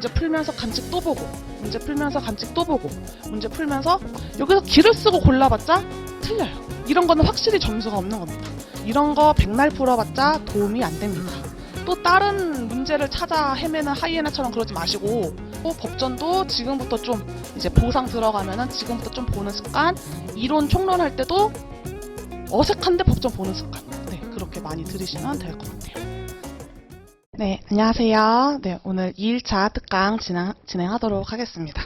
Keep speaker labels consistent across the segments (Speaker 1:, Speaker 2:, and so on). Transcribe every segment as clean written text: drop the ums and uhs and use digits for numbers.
Speaker 1: 문제 풀면서 관측 또 보고, 문제 풀면서 관측 또 보고, 문제 풀면서 여기서 길을 쓰고 골라봤자 틀려요. 이런 거는 확실히 점수가 없는 겁니다. 이런 거 백날 풀어봤자 도움이 안 됩니다. 또 다른 문제를 찾아 헤매는 하이에나처럼 그러지 마시고, 또 법전도 지금부터 좀 이제 보상 들어가면은 지금부터 좀 보는 습관, 이론 총론할 때도 어색한데 법전 보는 습관, 네, 그렇게 많이 들이시면 될 것 같아요. 네, 안녕하세요. 네, 오늘 2일차 특강 진행하도록 하겠습니다.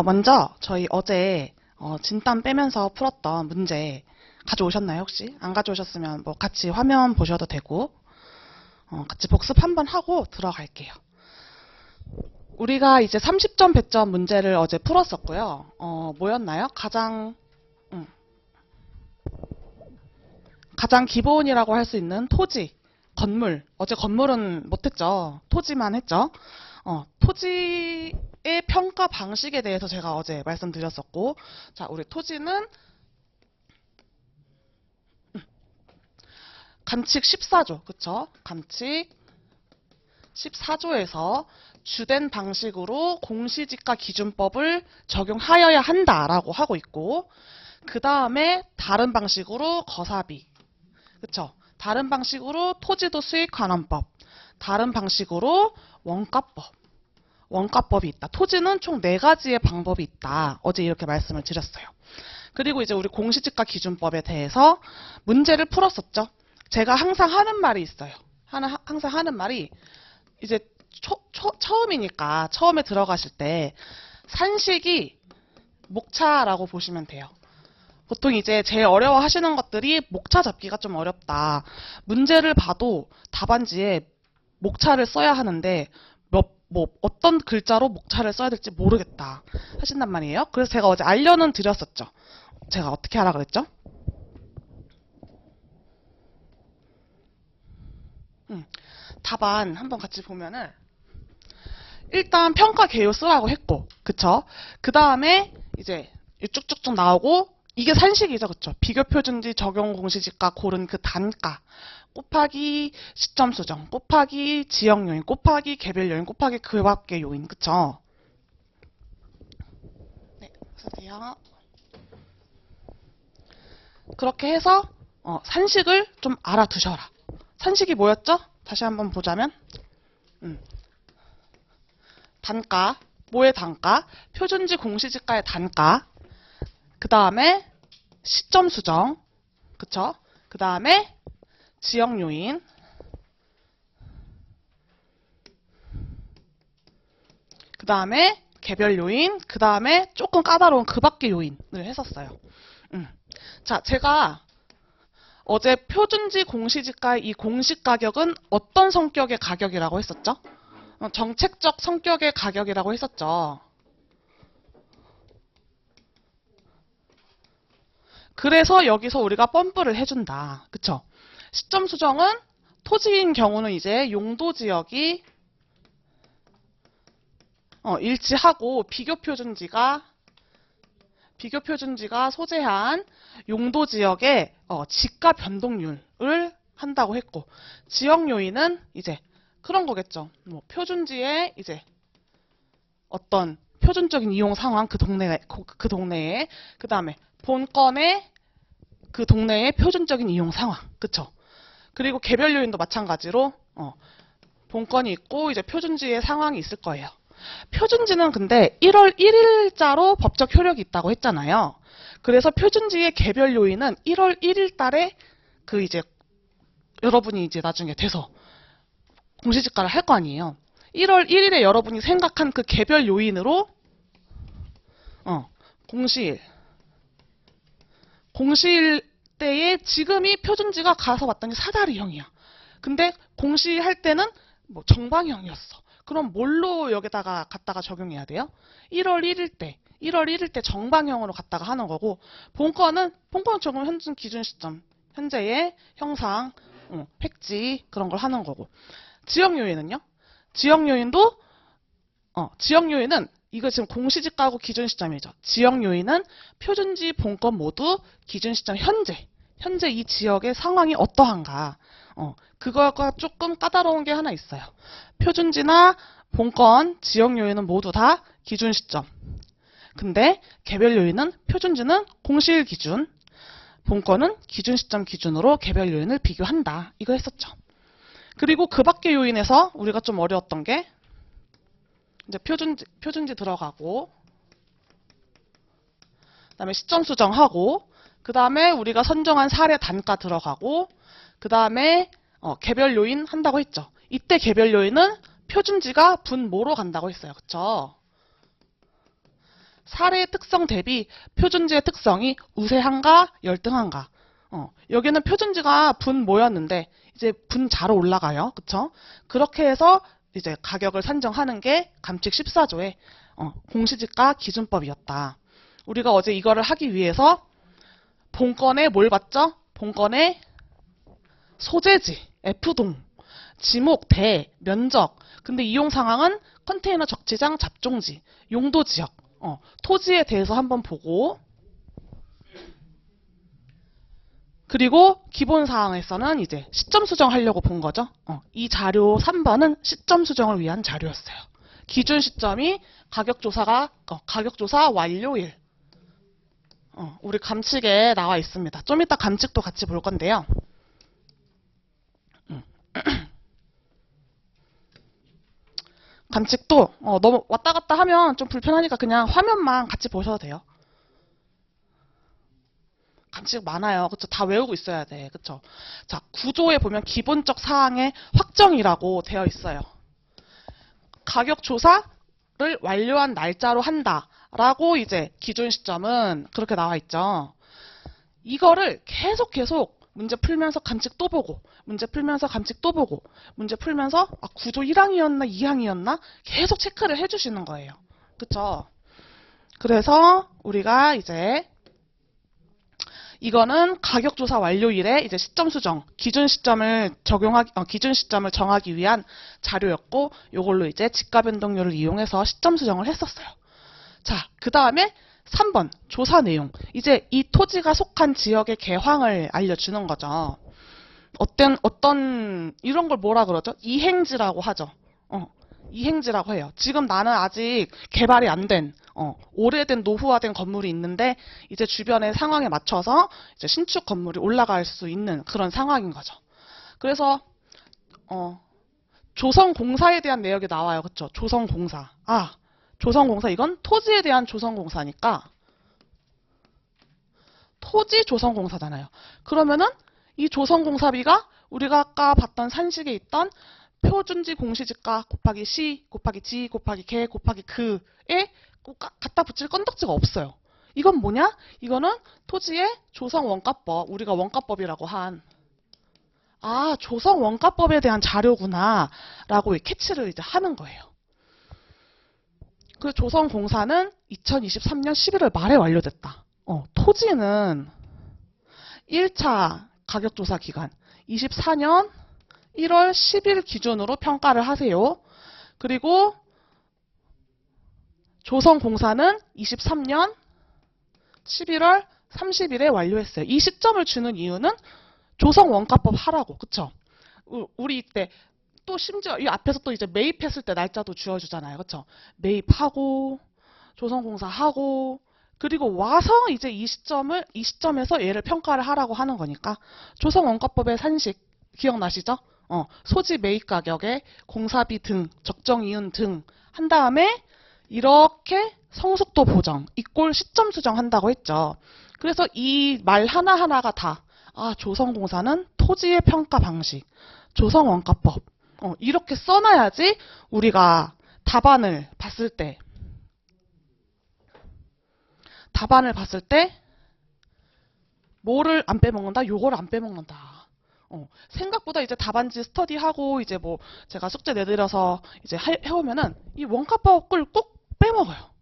Speaker 1: 먼저 저희 어제 진땀 빼면서 풀었던 문제 가져오셨나요, 혹시? 안 가져오셨으면 뭐 같이 화면 보셔도 되고, 같이 복습 한번 하고 들어갈게요. 우리가 이제 30점 100점 문제를 어제 풀었었고요. 뭐였나요? 가장 기본이라고 할 수 있는 토지, 건물. 어제 건물은 못했죠. 토지만 했죠. 토지의 평가 방식에 대해서 제가 어제 말씀드렸었고, 자, 우리 토지는 감칙 14조, 그쵸? 감칙 14조에서 주된 방식으로 공시지가 기준법을 적용하여야 한다라고 하고 있고, 그 다음에 다른 방식으로 거사비, 그쵸? 다른 방식으로 토지도 수익환원법, 다른 방식으로 원가법이 있다. 토지는 총 4가지의 방법이 있다. 어제 이렇게 말씀을 드렸어요. 그리고 이제 우리 공시지가 기준법에 대해서 문제를 풀었었죠. 제가 항상 하는 말이 있어요. 항상 하는 말이, 이제 처음이니까 처음에 들어가실 때 산식이 목차라고 보시면 돼요. 보통 이제 제일 어려워하시는 것들이 목차 잡기가 좀 어렵다. 문제를 봐도 답안지에 목차를 써야 하는데 어떤 글자로 목차를 써야 될지 모르겠다 하신단 말이에요. 그래서 제가 어제 알려는 드렸었죠. 제가 어떻게 하라 그랬죠? 답안 한번 같이 보면은 일단 평가 개요 쓰라고 했고, 그쵸? 그 다음에 이제 쭉쭉쭉 나오고, 이게 산식이죠, 그쵸? 비교표준지 적용 공시지가 고른 그 단가 곱하기 시점 수정 곱하기 지역 요인 곱하기 개별 요인 곱하기 그 밖의 요인, 그쵸? 네, 쓰세요. 그렇게 해서 산식을 좀 알아두셔라. 산식이 뭐였죠? 다시 한번 보자면, 단가, 뭐의 단가? 표준지 공시지가의 단가. 그 다음에 시점 수정, 그쵸? 그 다음에 지역 요인, 그 다음에 개별 요인, 그 다음에 조금 까다로운 그 밖의 요인을 했었어요. 자, 제가 어제 표준지 공시지가의 이 공시가격은 어떤 성격의 가격이라고 했었죠? 정책적 성격의 가격이라고 했었죠. 그래서 여기서 우리가 펌프를 해준다. 그쵸? 시점 수정은 토지인 경우는 이제 용도 지역이 일치하고 비교 표준지가 소재한 용도 지역의 지가 변동률을 한다고 했고, 지역 요인은 이제 그런 거겠죠. 뭐 표준지의 이제 어떤 표준적인 이용 상황, 그 동네에, 그 다음에 본건의 그 동네의 표준적인 이용 상황, 그쵸? 그리고 개별 요인도 마찬가지로 본건이 있고 이제 표준지의 상황이 있을 거예요. 표준지는 근데 1월 1일자로 법적 효력이 있다고 했잖아요. 그래서 표준지의 개별 요인은 1월 1일 달에 그 이제 여러분이 이제 나중에 돼서 공시지가를 할 거 아니에요. 1월 1일에 여러분이 생각한 그 개별 요인으로 공시일 때에 지금이 표준지가 가서 봤더니 사다리형이야. 근데 공시할 때는 뭐 정방형이었어. 그럼 뭘로 여기다가 갖다가 적용해야 돼요? 1월 1일 때 정방형으로 갖다가 하는 거고, 본건 적용 현재 기준 시점, 현재의 형상, 획지 그런 걸 하는 거고. 지역 요인은요? 지역 요인은 이거 지금 공시지가하고 기준 시점이죠. 지역 요인은 표준지, 본건 모두 기준 시점 현재 이 지역의 상황이 어떠한가. 그거가 조금 까다로운 게 하나 있어요. 표준지나 본건, 지역 요인은 모두 다 기준 시점. 근데 개별 요인은 표준지는 공시일 기준. 본건은 기준 시점 기준으로 개별 요인을 비교한다. 이거 했었죠. 그리고 그 밖의 요인에서 우리가 좀 어려웠던 게 이제 표준지 들어가고 그다음에 시점 수정하고 그다음에 우리가 선정한 사례 단가 들어가고 그다음에 개별 요인 한다고 했죠. 이때 개별 요인은 표준지가 분모로 간다고 했어요. 그쵸? 사례의 특성 대비 표준지의 특성이 우세한가 열등한가. 여기는 표준지가 분모였는데 이제 분자로 올라가요. 그쵸? 그렇게 해서 이제 가격을 산정하는 게 감칙 14조의 공시지가 기준법이었다. 우리가 어제 이거를 하기 위해서 본건에 뭘 봤죠? 본건에 소재지, F동, 지목, 대, 면적. 근데 이용 상황은 컨테이너 적치장 잡종지, 용도 지역, 토지에 대해서 한번 보고 그리고 기본 사항에서는 이제 시점 수정하려고 본 거죠. 이 자료 3번은 시점 수정을 위한 자료였어요. 기준 시점이 가격조사 완료일. 우리 감칙에 나와 있습니다. 좀 이따 감칙도 같이 볼 건데요. 감칙도 너무 왔다 갔다 하면 좀 불편하니까 그냥 화면만 같이 보셔도 돼요. 감칙 많아요. 그쵸? 다 외우고 있어야 돼. 그쵸? 자, 구조에 보면 기본적 사항의 확정이라고 되어 있어요. 가격 조사를 완료한 날짜로 한다. 라고 이제 기준 시점은 그렇게 나와 있죠. 이거를 계속 문제 풀면서 감칙 또 보고, 문제 풀면서 감칙 또 보고, 문제 풀면서 구조 1항이었나 2항이었나 계속 체크를 해주시는 거예요. 그쵸? 그래서 우리가 이제 이거는 가격조사 완료일에 이제 시점 수정, 기준 시점을 정하기 위한 자료였고, 요걸로 이제 지가 변동률을 이용해서 시점 수정을 했었어요. 자, 그 다음에 3번 조사 내용. 이제 이 토지가 속한 지역의 개황을 알려주는 거죠. 어떤 이런 걸 뭐라 그러죠? 이행지라고 하죠. 이행지라고 해요. 지금 나는 아직 개발이 안 된 오래된 노후화된 건물이 있는데 이제 주변의 상황에 맞춰서 이제 신축 건물이 올라갈 수 있는 그런 상황인 거죠. 그래서 조성공사에 대한 내역이 나와요. 그렇죠? 조성공사. 조성공사 이건 토지에 대한 조성공사니까 토지 조성공사잖아요. 그러면은 이 조성공사비가 우리가 아까 봤던 산식에 있던 표준지 공시지가 곱하기 시 곱하기 지 곱하기 개 곱하기 그에 갖다 붙일 건덕지가 없어요. 이건 뭐냐? 이거는 토지의 조성원가법, 우리가 원가법이라고 한 조성원가법에 대한 자료구나 라고 캐치를 이제 하는 거예요. 그 조성공사는 2023년 11월 말에 완료됐다. 토지는 1차 가격조사 기간 24년 1월 10일 기준으로 평가를 하세요. 그리고 조성공사는 23년 11월 30일에 완료했어요. 이 시점을 주는 이유는 조성원가법 하라고. 그쵸? 우리 이때 또 심지어 이 앞에서 또 이제 매입했을 때 날짜도 주어주잖아요. 그쵸? 매입하고 조성공사 하고 그리고 와서 이제 이 시점에서 얘를 평가를 하라고 하는 거니까 조성원가법의 산식 기억나시죠? 소지 매입 가격에 공사비 등 적정 이윤 등 한 다음에 이렇게 성숙도 보정 이꼴 시점 수정한다고 했죠. 그래서 이 말 하나하나가 다 조성공사는 토지의 평가 방식, 조성원가법 이렇게 써놔야지 우리가 답안을 봤을 때 뭐를 안 빼먹는다? 요거를 안 빼먹는다. 생각보다 이제 답안지 스터디하고 이제 뭐 제가 숙제 내드려서 이제 해오면은 이 원가법을 꼭 빼먹어요.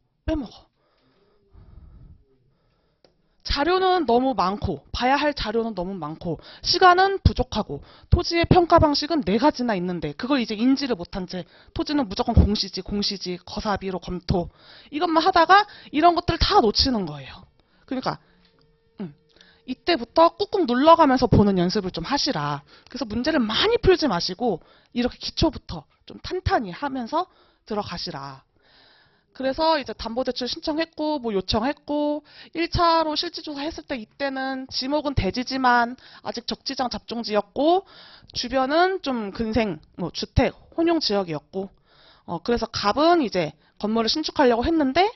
Speaker 1: 자료는 너무 많고 봐야 할 자료는 너무 많고 시간은 부족하고 토지의 평가 방식은 4가지나 있는데 그걸 이제 인지를 못한 채 토지는 무조건 공시지 거사비로 검토 이것만 하다가 이런 것들 다 놓치는 거예요. 그러니까 이때부터 꾹꾹 눌러가면서 보는 연습을 좀 하시라. 그래서 문제를 많이 풀지 마시고 이렇게 기초부터 좀 탄탄히 하면서 들어가시라. 그래서 이제 담보대출 신청했고, 뭐 요청했고, 1차로 실지조사 했을 때 이때는 지목은 대지지만 아직 적지장 잡종지였고, 주변은 좀 근생, 뭐 주택, 혼용 지역이었고, 그래서 갑은 이제 건물을 신축하려고 했는데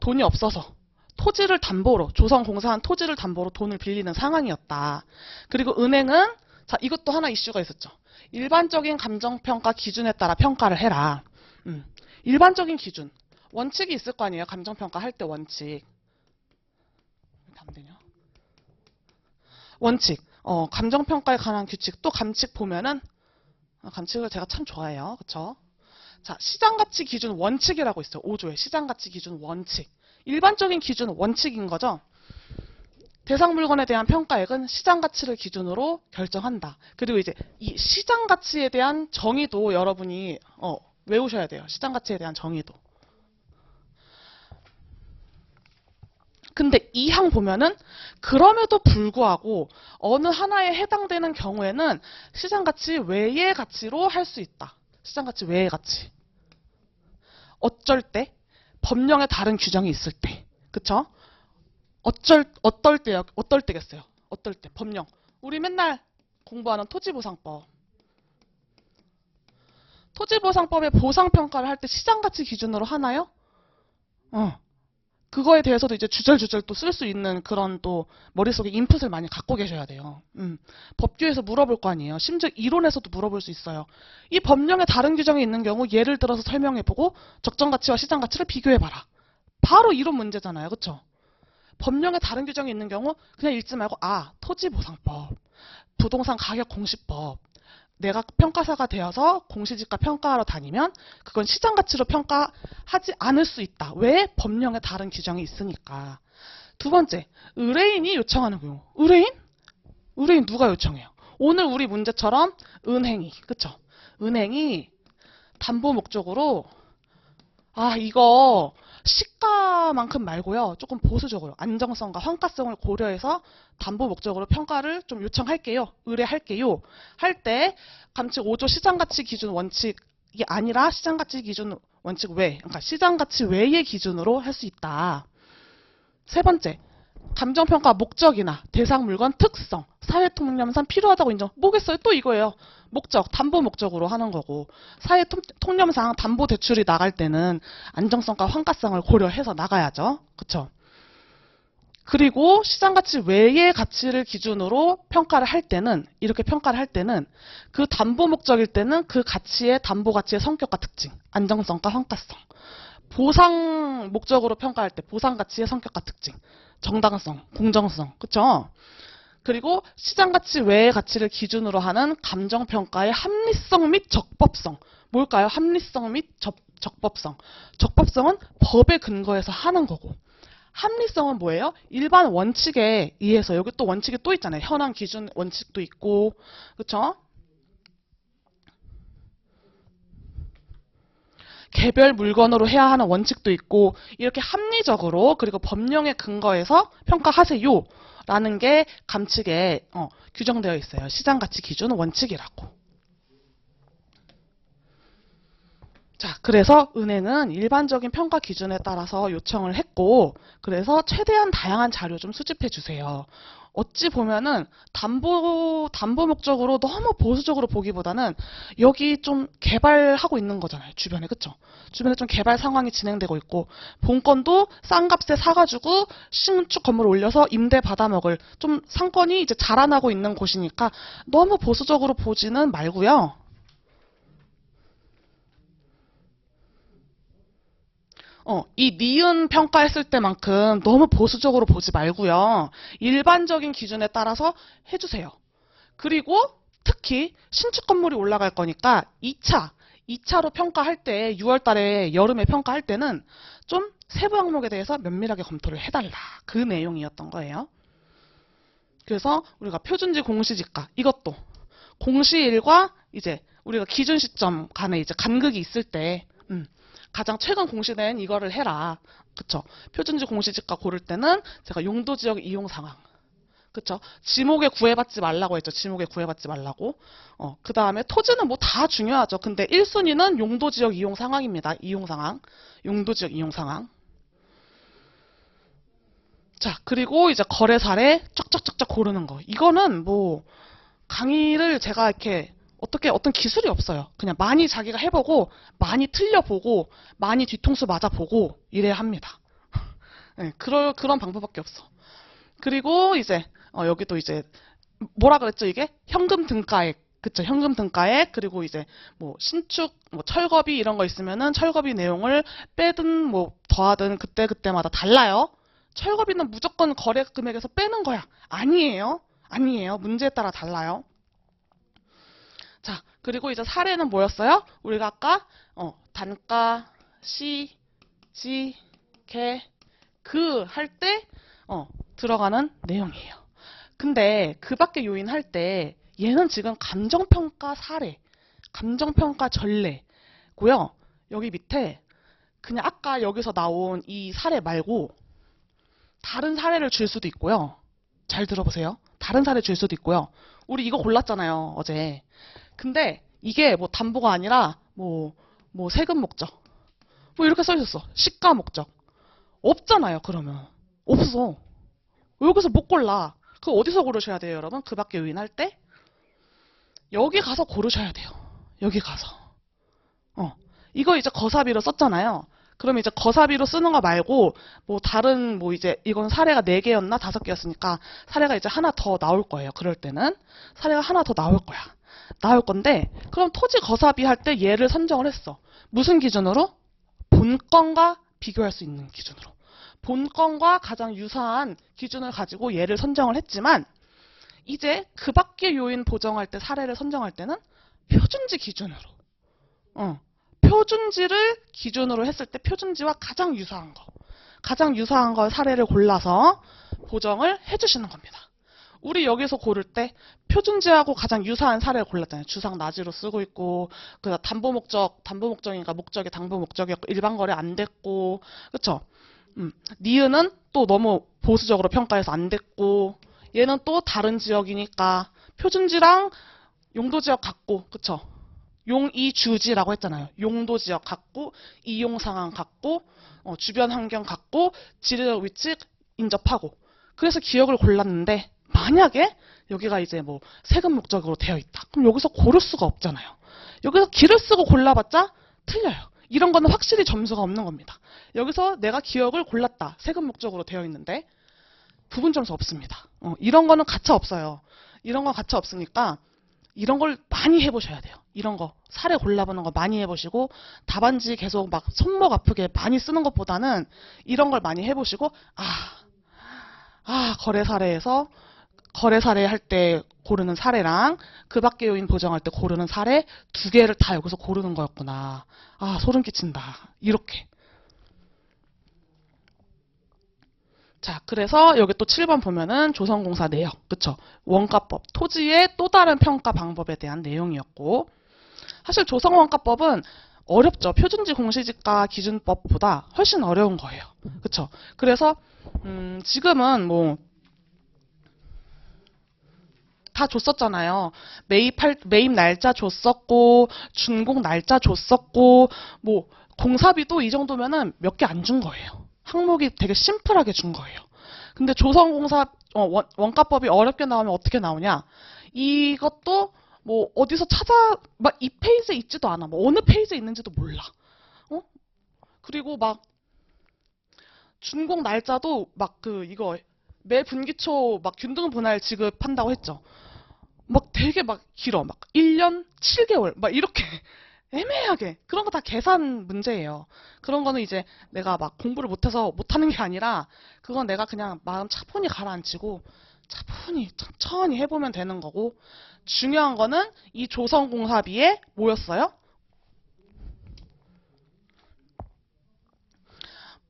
Speaker 1: 돈이 없어서 토지를 담보로, 조성공사한 토지를 담보로 돈을 빌리는 상황이었다. 그리고 은행은, 자, 이것도 하나 이슈가 있었죠. 일반적인 감정평가 기준에 따라 평가를 해라. 일반적인 기준. 원칙이 있을 거 아니에요. 감정평가 할 때 원칙. 왜 안 되냐? 원칙. 감정평가에 관한 규칙. 또 감칙 보면은, 감칙을 제가 참 좋아해요. 그쵸? 자, 시장가치 기준 원칙이라고 있어요. 5조에 시장가치 기준 원칙. 일반적인 기준 원칙인 거죠. 대상 물건에 대한 평가액은 시장가치를 기준으로 결정한다. 그리고 이제 이 시장가치에 대한 정의도 여러분이 외우셔야 돼요. 시장가치에 대한 정의도. 근데 이 항 보면은 그럼에도 불구하고 어느 하나에 해당되는 경우에는 시장가치 외의 가치로 할 수 있다. 시장가치 외의 가치. 어쩔 때? 법령에 다른 규정이 있을 때. 그쵸? 어떨 때겠어요? 어떨 때? 법령. 우리 맨날 공부하는 토지보상법. 토지보상법의 보상평가를 할 때 시장가치 기준으로 하나요? 그거에 대해서도 이제 주절주절 또 쓸 수 있는 그런 또 머릿속에 인풋을 많이 갖고 계셔야 돼요. 법규에서 물어볼 거 아니에요. 심지어 이론에서도 물어볼 수 있어요. 이 법령에 다른 규정이 있는 경우 예를 들어서 설명해보고 적정가치와 시장가치를 비교해봐라. 바로 이론 문제잖아요. 그쵸? 법령에 다른 규정이 있는 경우 그냥 읽지 말고 토지보상법, 부동산 가격 공시법, 내가 평가사가 되어서 공시지가 평가하러 다니면 그건 시장가치로 평가하지 않을 수 있다. 왜? 법령에 다른 규정이 있으니까. 두 번째, 의뢰인이 요청하는 경우. 의뢰인? 의뢰인 누가 요청해요? 오늘 우리 문제처럼 은행이, 그쵸? 은행이 담보 목적으로 이거 시가만큼 말고요. 조금 보수적으로 안정성과 환가성을 고려해서 담보 목적으로 평가를 좀 요청할게요. 의뢰할게요. 할 때 감칙 5조 시장가치 기준 원칙이 아니라 시장가치 기준 원칙 외, 그러니까 시장가치 외의 기준으로 할 수 있다. 세 번째, 감정평가 목적이나 대상 물건 특성, 사회통념상 필요하다고 인정. 뭐겠어요? 또 이거예요. 목적, 담보 목적으로 하는 거고, 사회통념상 담보 대출이 나갈 때는 안정성과 환가성을 고려해서 나가야죠. 그쵸? 그리고 시장가치 외의 가치를 기준으로 평가를 할 때는, 이렇게 평가를 할 때는 그 담보 목적일 때는 그 가치의 담보 가치의 성격과 특징, 안정성과 환가성. 보상 목적으로 평가할 때 보상 가치의 성격과 특징, 정당성, 공정성, 그쵸? 그리고 시장가치 외의 가치를 기준으로 하는 감정평가의 합리성 및 적법성. 뭘까요? 합리성 및 적법성. 적법성은 법에 근거해서 하는 거고. 합리성은 뭐예요? 일반 원칙에 의해서, 여기 또 원칙이 또 있잖아요. 현황 기준 원칙도 있고, 그쵸? 개별 물건으로 해야 하는 원칙도 있고, 이렇게 합리적으로 그리고 법령에 근거해서 평가하세요 라는 게 감칙에 규정되어 있어요. 시장가치 기준 원칙이라고. 자, 그래서 은행은 일반적인 평가 기준에 따라서 요청을 했고, 그래서 최대한 다양한 자료 좀 수집해 주세요. 어찌 보면은 담보 목적으로 너무 보수적으로 보기보다는 여기 좀 개발하고 있는 거잖아요. 주변에. 그쵸? 주변에 좀 개발 상황이 진행되고 있고, 본건도 싼 값에 사가지고 신축 건물을 올려서 임대 받아먹을 좀 상권이 이제 자라나고 있는 곳이니까 너무 보수적으로 보지는 말고요. 이 니은 평가했을 때만큼 너무 보수적으로 보지 말고요. 일반적인 기준에 따라서 해주세요. 그리고 특히 신축 건물이 올라갈 거니까 2차로 평가할 때 6월 달에 여름에 평가할 때는 좀 세부 항목에 대해서 면밀하게 검토를 해달라. 그 내용이었던 거예요. 그래서 우리가 표준지 공시지가 이것도 공시일과 이제 우리가 기준 시점 간에 이제 간극이 있을 때 가장 최근 공시된 이거를 해라. 그쵸? 표준지 공시지가 고를 때는 제가 용도지역 이용 상황, 그쵸? 지목에 구애받지 말라고 했죠. 지목에 구애받지 말라고. 그 다음에 토지는 뭐 다 중요하죠. 근데 1순위는 용도지역 이용 상황입니다. 이용 상황. 용도지역 이용 상황. 자, 그리고 이제 거래 사례 쫙쫙쫙쫙 고르는 거. 이거는 뭐 강의를 제가 이렇게 어떤 기술이 없어요. 그냥 많이 자기가 해보고 많이 틀려보고 많이 뒤통수 맞아보고 이래야 합니다. 네, 그런 방법밖에 없어. 그리고 이제 여기도 이제 뭐라 그랬죠 이게? 현금 등가액. 그쵸, 현금 등가액. 그리고 이제 뭐 신축, 뭐 철거비 이런 거 있으면은 철거비 내용을 빼든 뭐 더하든 그때마다 달라요. 철거비는 무조건 거래 금액에서 빼는 거야. 아니에요. 아니에요. 문제에 따라 달라요. 자, 그리고 이제 사례는 뭐였어요? 우리가 아까 단가, 시, 지, 개, 그 할 때 들어가는 내용이에요. 근데 그 밖에 요인 할 때 얘는 지금 감정평가 사례, 감정평가 전례고요. 여기 밑에 그냥 아까 여기서 나온 이 사례 말고 다른 사례를 줄 수도 있고요. 잘 들어보세요. 다른 사례 줄 수도 있고요. 우리 이거 골랐잖아요, 어제. 근데 이게 뭐 담보가 아니라 뭐 세금 목적. 뭐 이렇게 써 있었어. 시가 목적. 없잖아요, 그러면. 없어. 여기서 못 골라. 그 어디서 고르셔야 돼요, 여러분? 그 밖에 요인할 때? 여기 가서 고르셔야 돼요. 여기 가서. 이거 이제 거사비로 썼잖아요. 그럼 이제 거사비로 쓰는 거 말고 뭐 다른 뭐 이제 이건 사례가 4개였나 5개였으니까 사례가 이제 하나 더 나올 거예요. 그럴 때는 사례가 하나 더 나올 거야. 나올 건데 그럼 토지 거사비 할 때 얘를 선정을 했어. 무슨 기준으로? 본건과 비교할 수 있는 기준으로. 본건과 가장 유사한 기준을 가지고 얘를 선정을 했지만 이제 그 밖의 요인 보정할 때 사례를 선정할 때는 표준지 기준으로. 표준지를 기준으로 했을 때 표준지와 가장 유사한 거 사례를 골라서 보정을 해주시는 겁니다. 우리 여기서 고를 때 표준지하고 가장 유사한 사례를 골랐잖아요. 주상 나지로 쓰고 있고, 그 담보 목적이니까 목적이 담보 목적이었고, 일반 거래 안 됐고, 그쵸? 니은은 또 너무 보수적으로 평가해서 안 됐고, 얘는 또 다른 지역이니까 표준지랑 용도지역 같고, 그쵸? 용이주지라고 했잖아요. 용도지역 같고, 이용상황 같고, 주변 환경 같고, 지리적 위치 인접하고. 그래서 기억을 골랐는데 만약에 여기가 이제 뭐 세금 목적으로 되어 있다. 그럼 여기서 고를 수가 없잖아요. 여기서 길을 쓰고 골라봤자 틀려요. 이런 거는 확실히 점수가 없는 겁니다. 여기서 내가 기억을 골랐다. 세금 목적으로 되어 있는데 부분 점수 없습니다. 이런 거는 가차 없어요. 이런 거 가차 없으니까 이런 걸 많이 해보셔야 돼요. 이런 거 사례 골라보는 거 많이 해보시고 답안지 계속 막 손목 아프게 많이 쓰는 것보다는 이런 걸 많이 해보시고 거래 사례 할 때 고르는 사례랑 그 밖의 요인 보정할 때 고르는 사례 2개를 다 여기서 고르는 거였구나. 소름 끼친다. 이렇게. 자, 그래서 여기 또 7번 보면은 조성공사 내역, 그쵸? 원가법, 토지의 또 다른 평가 방법에 대한 내용이었고, 사실 조성원가법은 어렵죠. 표준지 공시지가 기준법보다 훨씬 어려운 거예요. 그쵸? 그래서 지금은 뭐 다 줬었잖아요. 매입 날짜 줬었고, 준공 날짜 줬었고, 뭐 공사비도 이 정도면은 몇 개 안 준 거예요. 항목이 되게 심플하게 준 거예요. 근데 조성공사 원가법이 어렵게 나오면 어떻게 나오냐? 이것도 뭐 어디서 막 이 페이지에 있지도 않아. 뭐 어느 페이지에 있는지도 몰라. 그리고 막 준공 날짜도 막 이거 매 분기초 막 균등 분할 지급한다고 했죠. 막 되게 막 길어. 막 1년 7개월 막 이렇게 애매하게. 그런 거 다 계산 문제예요. 그런 거는 이제 내가 막 공부를 못해서 못하는 게 아니라 그건 내가 그냥 마음 차분히 가라앉히고 차분히 천천히 해보면 되는 거고, 중요한 거는 이 조성공사비에 뭐였어요?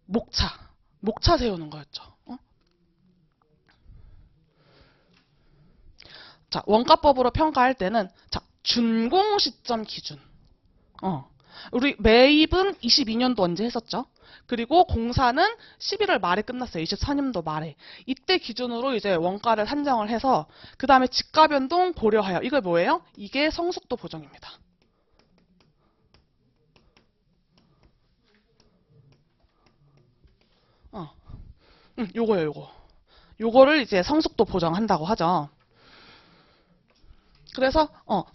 Speaker 1: 목차 세우는 거였죠. 자, 원가법으로 평가할 때는 자, 준공 시점 기준. 우리 매입은 22년도 언제 했었죠? 그리고 공사는 11월 말에 끝났어요. 24년도 말에. 이때 기준으로 이제 원가를 산정을 해서 그 다음에 지가 변동 고려하여. 이게 뭐예요? 이게 성숙도 보정입니다. 요거예요, 요거. 요거를 이제 성숙도 보정한다고 하죠. 그래서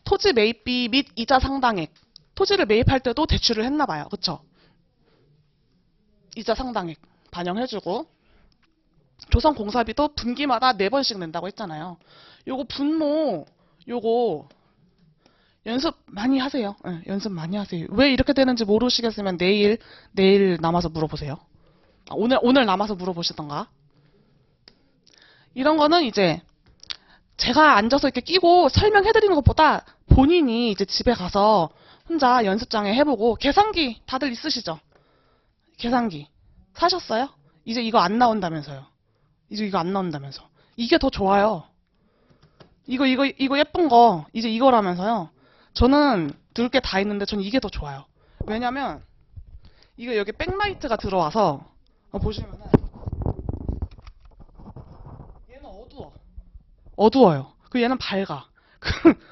Speaker 1: 토지 매입비 및 이자 상당액. 토지를 매입할 때도 대출을 했나 봐요. 그쵸? 이자 상당액 반영해주고 조성공사비도 분기마다 4번씩 낸다고 했잖아요. 요거 분모 요거 연습 많이 하세요. 네, 연습 많이 하세요. 왜 이렇게 되는지 모르시겠으면 내일 남아서 물어보세요. 오늘 남아서 물어보시던가. 이런 거는 이제 제가 앉아서 이렇게 끼고 설명해드리는 것보다 본인이 이제 집에 가서 혼자 연습장에 해보고 계산기 다들 있으시죠? 계산기 사셨어요? 이제 이거 안 나온다면서요. 이제 이거 안 나온다면서. 이게 더 좋아요. 이거 예쁜 거 이제 이거라면서요. 저는 둘 게 다 있는데 저는 이게 더 좋아요. 왜냐면 이거 여기 백라이트가 들어와서 보시면은 얘는 어두워요. 그 얘는 밝아.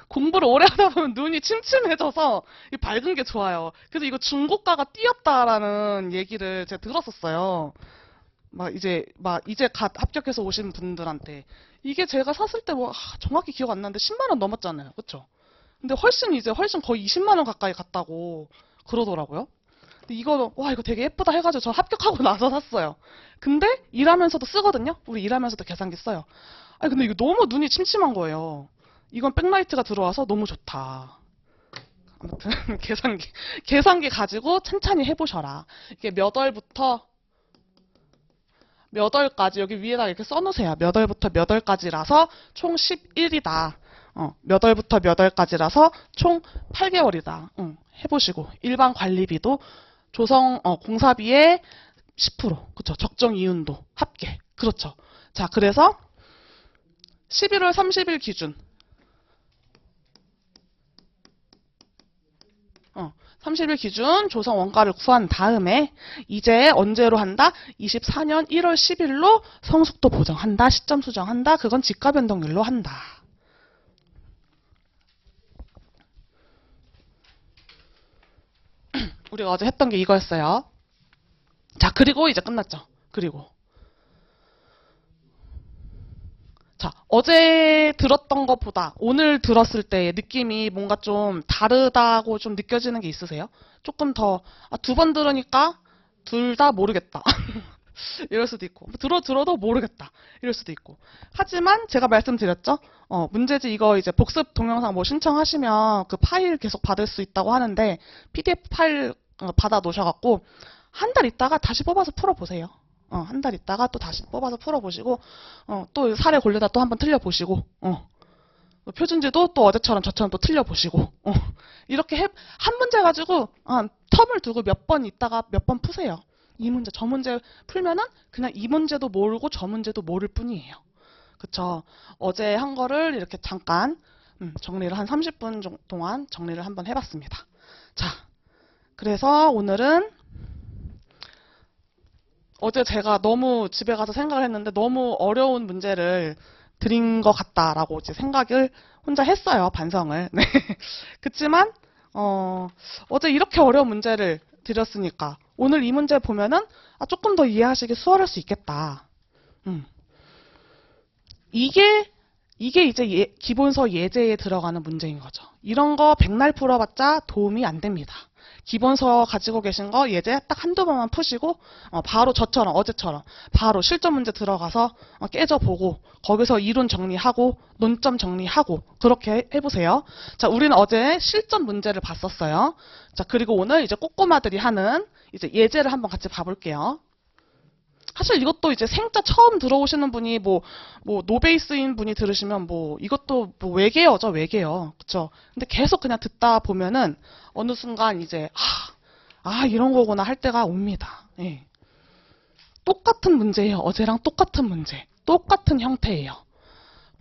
Speaker 1: 공부를 오래 하다 보면 눈이 침침해져서 이 밝은 게 좋아요. 그래서 이거 중고가가 뛰었다라는 얘기를 제가 들었었어요. 이제 갓 합격해서 오신 분들한테. 이게 제가 샀을 때 정확히 기억 안 나는데 10만 원 넘었잖아요. 그쵸? 근데 훨씬 거의 20만 원 가까이 갔다고 그러더라고요. 근데 이거 되게 예쁘다 해가지고 저 합격하고 나서 샀어요. 근데 일하면서도 쓰거든요? 우리 일하면서도 계산기 써요. 근데 이거 너무 눈이 침침한 거예요. 이건 백라이트가 들어와서 너무 좋다. 아무튼 계산기 가지고 천천히 해보셔라. 이게 몇 월부터 몇 월까지 여기 위에다 이렇게 써놓으세요. 몇 월부터 몇 월까지라서 총 11이다. 몇 월부터 몇 월까지라서 총 8개월이다. 해보시고 일반 관리비도 조성 공사비의 10%. 그렇죠. 적정 이윤도 합계. 그렇죠. 자, 그래서 11월 30일 기준 30일 기준 조성 원가를 구한 다음에 이제 언제로 한다? 24년 1월 10일로 성숙도 보정한다. 시점 수정한다. 그건 지가 변동률로 한다. 우리가 어제 했던 게 이거였어요. 자, 그리고 이제 끝났죠. 그리고 자, 어제 들었던 것보다 오늘 들었을 때의 느낌이 뭔가 좀 다르다고 좀 느껴지는 게 있으세요? 조금 더, 2번 들으니까 둘 다 모르겠다. 이럴 수도 있고, 들어도 모르겠다. 이럴 수도 있고. 하지만 제가 말씀드렸죠? 문제지 이거 이제 복습 동영상 신청하시면 그 파일 계속 받을 수 있다고 하는데, PDF 파일 받아 놓으셔갖고, 한 달 있다가 다시 뽑아서 풀어보세요. 한 달 있다가 또 다시 뽑아서 풀어보시고, 또 사례 골려다 또 한번 틀려보시고, 표준지도 또 어제처럼 저처럼 또 틀려보시고, 이렇게 한 문제 가지고, 텀을 두고 몇 번 있다가 몇 번 푸세요. 이 문제, 저 문제 풀면은 그냥 이 문제도 모르고 저 문제도 모를 뿐이에요. 그쵸? 어제 한 거를 이렇게 잠깐, 정리를 한 30분 동안 정리를 한번 해봤습니다. 자, 그래서 오늘은 어제 제가 너무 집에 가서 생각을 했는데 너무 어려운 문제를 드린 것 같다라고 이제 생각을 혼자 했어요. 반성을. 네. 그치만 어제 이렇게 어려운 문제를 드렸으니까 오늘 이 문제 보면은 조금 더 이해하시기 수월할 수 있겠다. 이게 이제 기본서 예제에 들어가는 문제인 거죠. 이런 거 백날 풀어봤자 도움이 안 됩니다. 기본서 가지고 계신 거 예제 딱 한두 번만 푸시고 바로 저처럼 어제처럼 바로 실전 문제 들어가서 깨져보고 거기서 이론 정리하고 논점 정리하고 그렇게 해보세요. 자, 우리는 어제 실전 문제를 봤었어요. 자, 그리고 오늘 이제 꼬꼬마들이 하는 이제 예제를 한번 같이 봐볼게요. 사실 이것도 이제 생짜 처음 들어오시는 분이 노베이스인 분이 들으시면 이것도 외계어죠, 외계어. 그쵸? 근데 계속 그냥 듣다 보면은 어느 순간 이제, 이런 거구나 할 때가 옵니다. 예. 똑같은 문제예요. 어제랑 똑같은 문제. 똑같은 형태예요.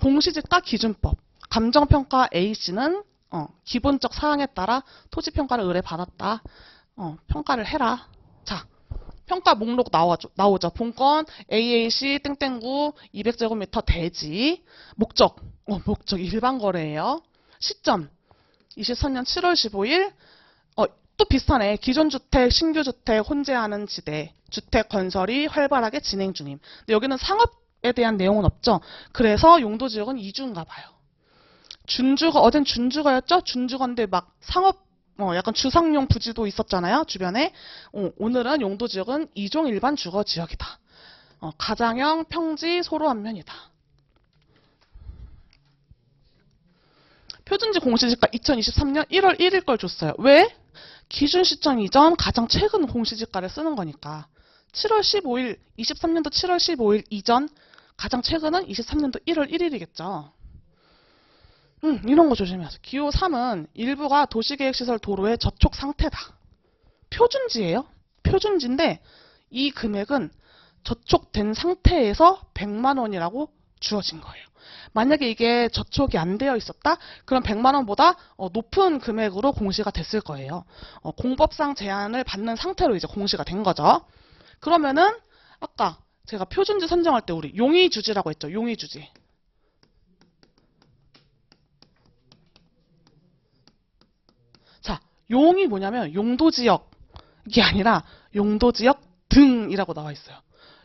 Speaker 1: 공시지가 기준법. 감정평가 A씨는 기본적 사항에 따라 토지평가를 의뢰받았다. 평가를 해라. 자, 평가 목록 나오죠. 본건 AAC 땡땡구 200제곱미터 대지. 목적 일반 거래예요. 시점 23년 7월 15일. 또 비슷하네. 기존 주택, 신규 주택 혼재하는 지대, 주택 건설이 활발하게 진행 중임. 근데 여기는 상업에 대한 내용은 없죠. 그래서 용도 지역은 이주인가 봐요. 준주거, 어젠 준주거였죠? 준주거인데 막 상업, 약간 주상용 부지도 있었잖아요. 주변에. 오늘은 용도 지역은 이종 일반 주거 지역이다. 가장형, 평지, 소로 한 면이다. 표준지 공시지가 2023년 1월 1일 걸 줬어요. 왜? 기준 시점 이전 가장 최근 공시지가를 쓰는 거니까. 7월 15일, 23년도 7월 15일 이전 가장 최근은 23년도 1월 1일이겠죠. 이런 거 조심해야죠. 기호 3은 일부가 도시계획시설 도로의 저촉 상태다. 표준지예요. 표준지인데 이 금액은 저촉된 상태에서 100만 원이라고 주어진 거예요. 만약에 이게 저촉이 안 되어 있었다? 그럼 100만 원보다 높은 금액으로 공시가 됐을 거예요. 공법상 제한을 받는 상태로 이제 공시가 된 거죠. 그러면은 아까 제가 표준지 선정할 때 우리 용의주지라고 했죠. 용의주지. 자, 용이 뭐냐면 용도지역이 아니라 용도지역 등이라고 나와 있어요.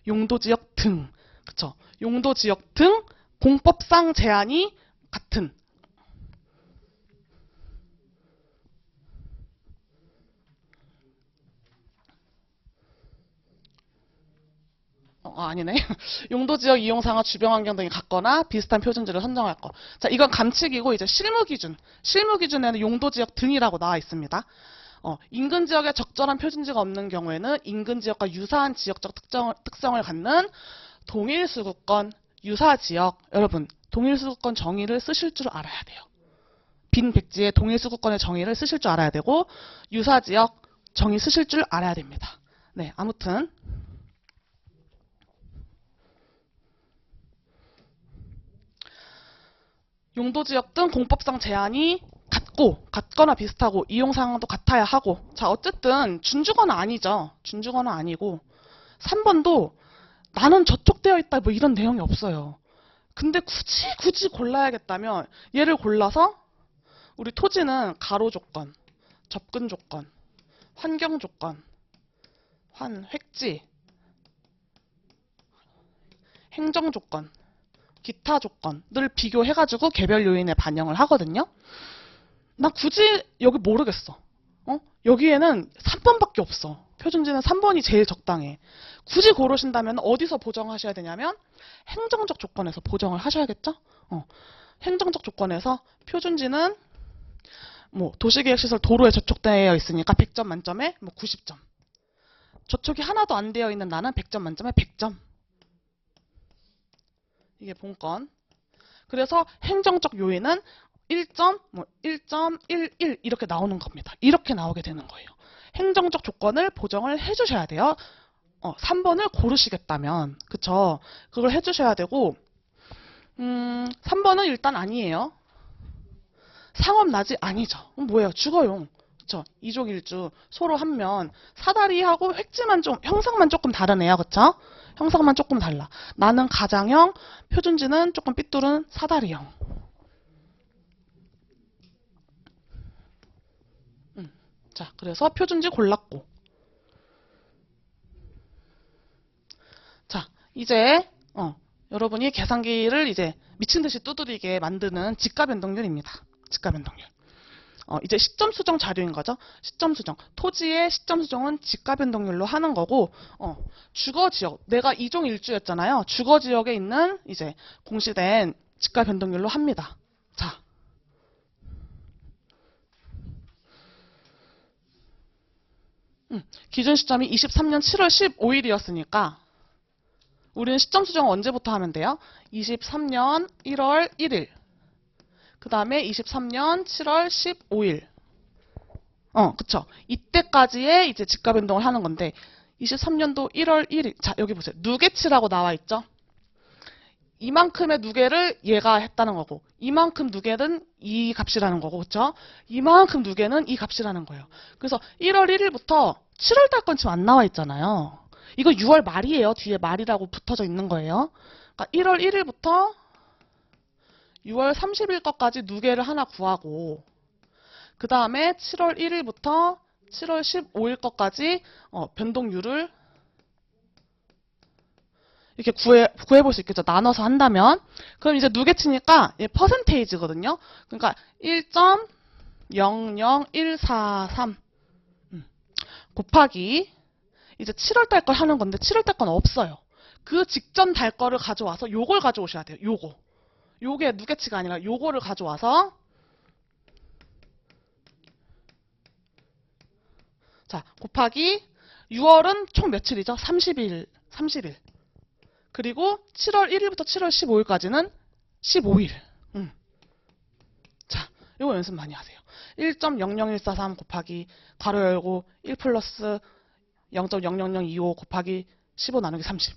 Speaker 1: 용도지역 등. 그쵸? 용도지역 등 공법상 제한이 같은. 아니네. 용도지역 이용상과 주변환경 등이 같거나 비슷한 표준지를 선정할 것. 자, 이건 감칙이고 이제 실무기준. 실무기준에는 용도지역 등이라고 나와 있습니다. 인근 지역에 적절한 표준지가 없는 경우에는 인근 지역과 유사한 지역적 특성을 갖는 동일수급권, 유사지역. 여러분, 동일수급권 정의를 쓰실 줄 알아야 돼요. 빈 백지에 동일수급권의 정의를 쓰실 줄 알아야 되고 유사지역 정의 쓰실 줄 알아야 됩니다. 네, 아무튼 용도지역 등 공법상 제한이 같거나 비슷하고 이용사항도 같아야 하고. 자, 어쨌든 준주거는 아니죠. 준주거는 아니고 3번도 나는 저촉되어 있다 뭐 이런 내용이 없어요. 근데 굳이 골라야겠다면 얘를 골라서 우리 토지는 가로 조건, 접근 조건, 환경 조건, 획지, 행정 조건, 기타 조건을 비교해가지고 개별 요인에 반영을 하거든요. 나 굳이 여기 모르겠어. 여기에는 3번밖에 없어. 표준지는 3번이 제일 적당해. 굳이 고르신다면 어디서 보정하셔야 되냐면 행정적 조건에서 보정을 하셔야겠죠? 행정적 조건에서 표준지는 뭐 도시계획시설 도로에 저촉되어 있으니까 100점 만점에 뭐 90점. 저촉이 하나도 안 되어 있는 나는 100점 만점에 100점. 이게 본건. 그래서 행정적 요인은 1.11 이렇게 나오는 겁니다. 이렇게 나오게 되는 거예요. 행정적 조건을 보정을 해주셔야 돼요. 3번을 고르시겠다면. 그쵸? 그걸 해주셔야 되고 3번은 일단 아니에요. 상업나지 아니죠. 뭐예요? 주거용. 그쵸? 2족 1주 소로 한 면 사다리하고 획지만 좀 형상만 조금 다르네요. 그쵸? 형상만 조금 달라. 나는 가장형, 표준지는 조금 삐뚤은 사다리형. 자, 그래서 표준지 골랐고. 자, 이제 여러분이 계산기를 이제 미친 듯이 두드리게 만드는 지가 변동률입니다. 지가 변동률. 이제 시점 수정 자료인 거죠. 시점 수정. 토지의 시점 수정은 지가 변동률로 하는 거고, 주거 지역. 내가 2종 1주였잖아요. 주거 지역에 있는 이제 공시된 지가 변동률로 합니다. 자. 기준 시점이 23년 7월 15일이었으니까 우리는 시점 수정을 언제부터 하면 돼요? 23년 1월 1일. 그 다음에 23년 7월 15일. 그쵸. 이때까지의 이제 지가 변동을 하는 건데, 23년도 1월 1일. 자, 여기 보세요. 누계치라고 나와 있죠? 이만큼의 누계를 얘가 했다는 거고 이만큼 누계는 이 값이라는 거고 그렇죠? 이만큼 누계는 이 값이라는 거예요. 그래서 1월 1일부터 7월 달 건 지금 안 나와 있잖아요. 이거 6월 말이에요. 뒤에 말이라고 붙어져 있는 거예요. 그러니까 1월 1일부터 6월 30일 것까지 누계를 하나 구하고 그 다음에 7월 1일부터 7월 15일 것까지 변동률을 이렇게 구해볼 수 있겠죠. 나눠서 한다면. 그럼 이제 누계치니까 퍼센테이지거든요. 그러니까 1.00143 곱하기 이제 7월 달 걸 하는 건데 7월 달 건 없어요. 그 직전 달 거를 가져와서 요걸 가져오셔야 돼요. 요거. 요게 누계치가 아니라 요거를 가져와서 자, 곱하기 6월은 총 며칠이죠? 30일. 그리고 7월 1일부터 7월 15일까지는 15일. 자, 이거 연습 많이 하세요. 1.00143 곱하기 괄호 열고 1 플러스 0.00025 곱하기 15 나누기 30.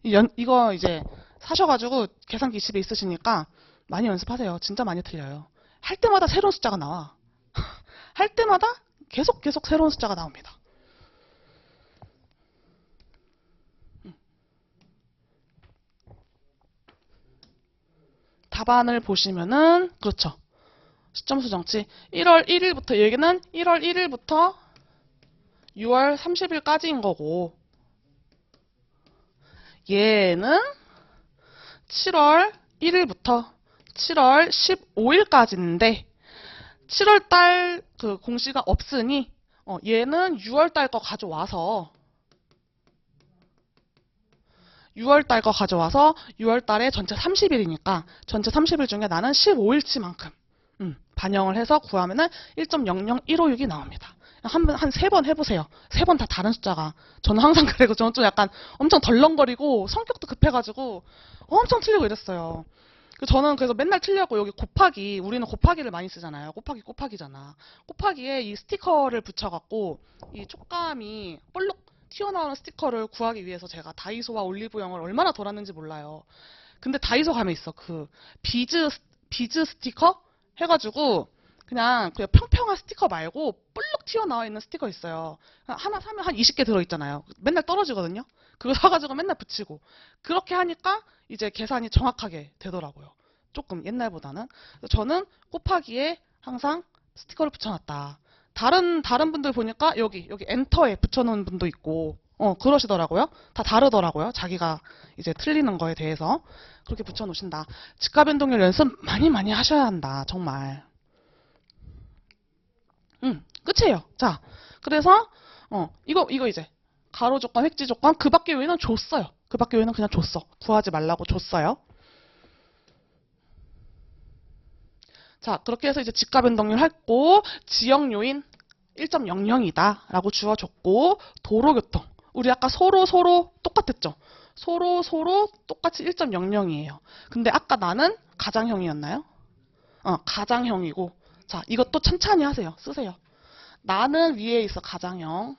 Speaker 1: 이거 이제 사셔가지고 계산기 집에 있으시니까 많이 연습하세요. 진짜 많이 틀려요. 할 때마다 새로운 숫자가 나와. 할 때마다 계속 새로운 숫자가 나옵니다. 답안을 보시면은 그렇죠. 시점수 정치 1월 1일부터 여기는 1월 1일부터 6월 30일까지인 거고 얘는 7월 1일부터 7월 15일까지인데 7월 달 그 공시가 없으니 얘는 6월 달 거 가져와서 6월 달 거 가져와서 6월 달에 전체 30일이니까 전체 30일 중에 나는 15일치만큼 반영을 해서 구하면은 1.00156이 나옵니다. 한 3번 해보세요. 3번 다 다른 숫자가. 저는 항상 그래고 저는 좀 약간 엄청 덜렁거리고 성격도 급해가지고 엄청 틀리고 이랬어요. 저는 그래서 맨날 틀려고 여기 곱하기, 우리는 곱하기를 많이 쓰잖아요. 곱하기잖아. 곱하기에 이 스티커를 붙여갖고 이 촉감이 볼록 튀어나오는 스티커를 구하기 위해서 제가 다이소와 올리브영을 얼마나 돌았는지 몰라요. 근데 다이소 가면 있어. 그 비즈 스티커 해가지고 그냥 평평한 스티커 말고 볼록 튀어나와 있는 스티커 있어요. 하나 사면 한 20개 들어있잖아요. 맨날 떨어지거든요. 그거 사가지고 맨날 붙이고 그렇게 하니까 이제 계산이 정확하게 되더라고요. 조금 옛날보다는. 저는 곱하기에 항상 스티커를 붙여놨다. 다른 분들 보니까 여기 엔터에 붙여놓은 분도 있고 그러시더라고요. 다 다르더라고요. 자기가 이제 틀리는 거에 대해서 그렇게 붙여놓으신다. 직가 변동률 연습 많이 하셔야 한다. 정말. 끝이에요. 자, 그래서 이거 이제 가로 조건, 획지 조건 그 밖에 외에는 줬어요. 그 밖에 외에는 그냥 줬어. 구하지 말라고 줬어요. 자, 그렇게 해서 이제 직가 변동률 했고 지역 요인 1.00이다 라고 주어줬고 도로교통 우리 아까 서로 똑같았죠. 서로 똑같이 1.00이에요. 근데 아까 나는 가장형이었나요? 가장형이고 자, 이것도 천천히 하세요. 쓰세요. 나는 위에 있어 가장형.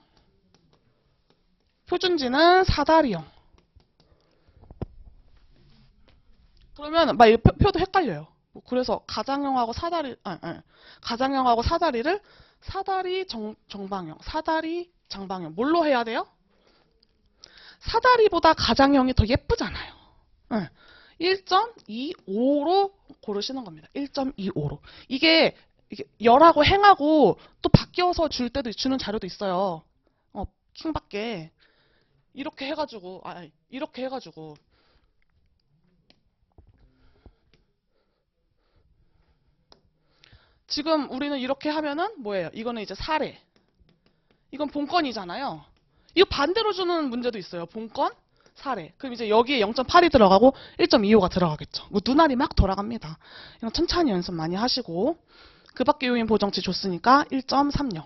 Speaker 1: 표준지는 사다리형. 그러면 막 이 표도 헷갈려요. 그래서 가장형하고 가장형하고 사다리를 사다리 정방형, 사다리 장방형 뭘로 해야 돼요? 사다리보다 가장형이 더 예쁘잖아요. 1.25로 고르시는 겁니다. 1.25로. 이게 열하고 행하고 또 바뀌어서 주는 자료도 있어요. 킹밖에 이렇게 해가지고 지금 우리는 이렇게 하면은 뭐예요? 이거는 이제 사례. 이건 본건이잖아요. 이거 반대로 주는 문제도 있어요. 본건, 사례. 그럼 이제 여기에 0.8이 들어가고 1.25가 들어가겠죠. 뭐 눈알이 막 돌아갑니다. 이건 천천히 연습 많이 하시고 그 밖에 요인 보정치 줬으니까 1.30.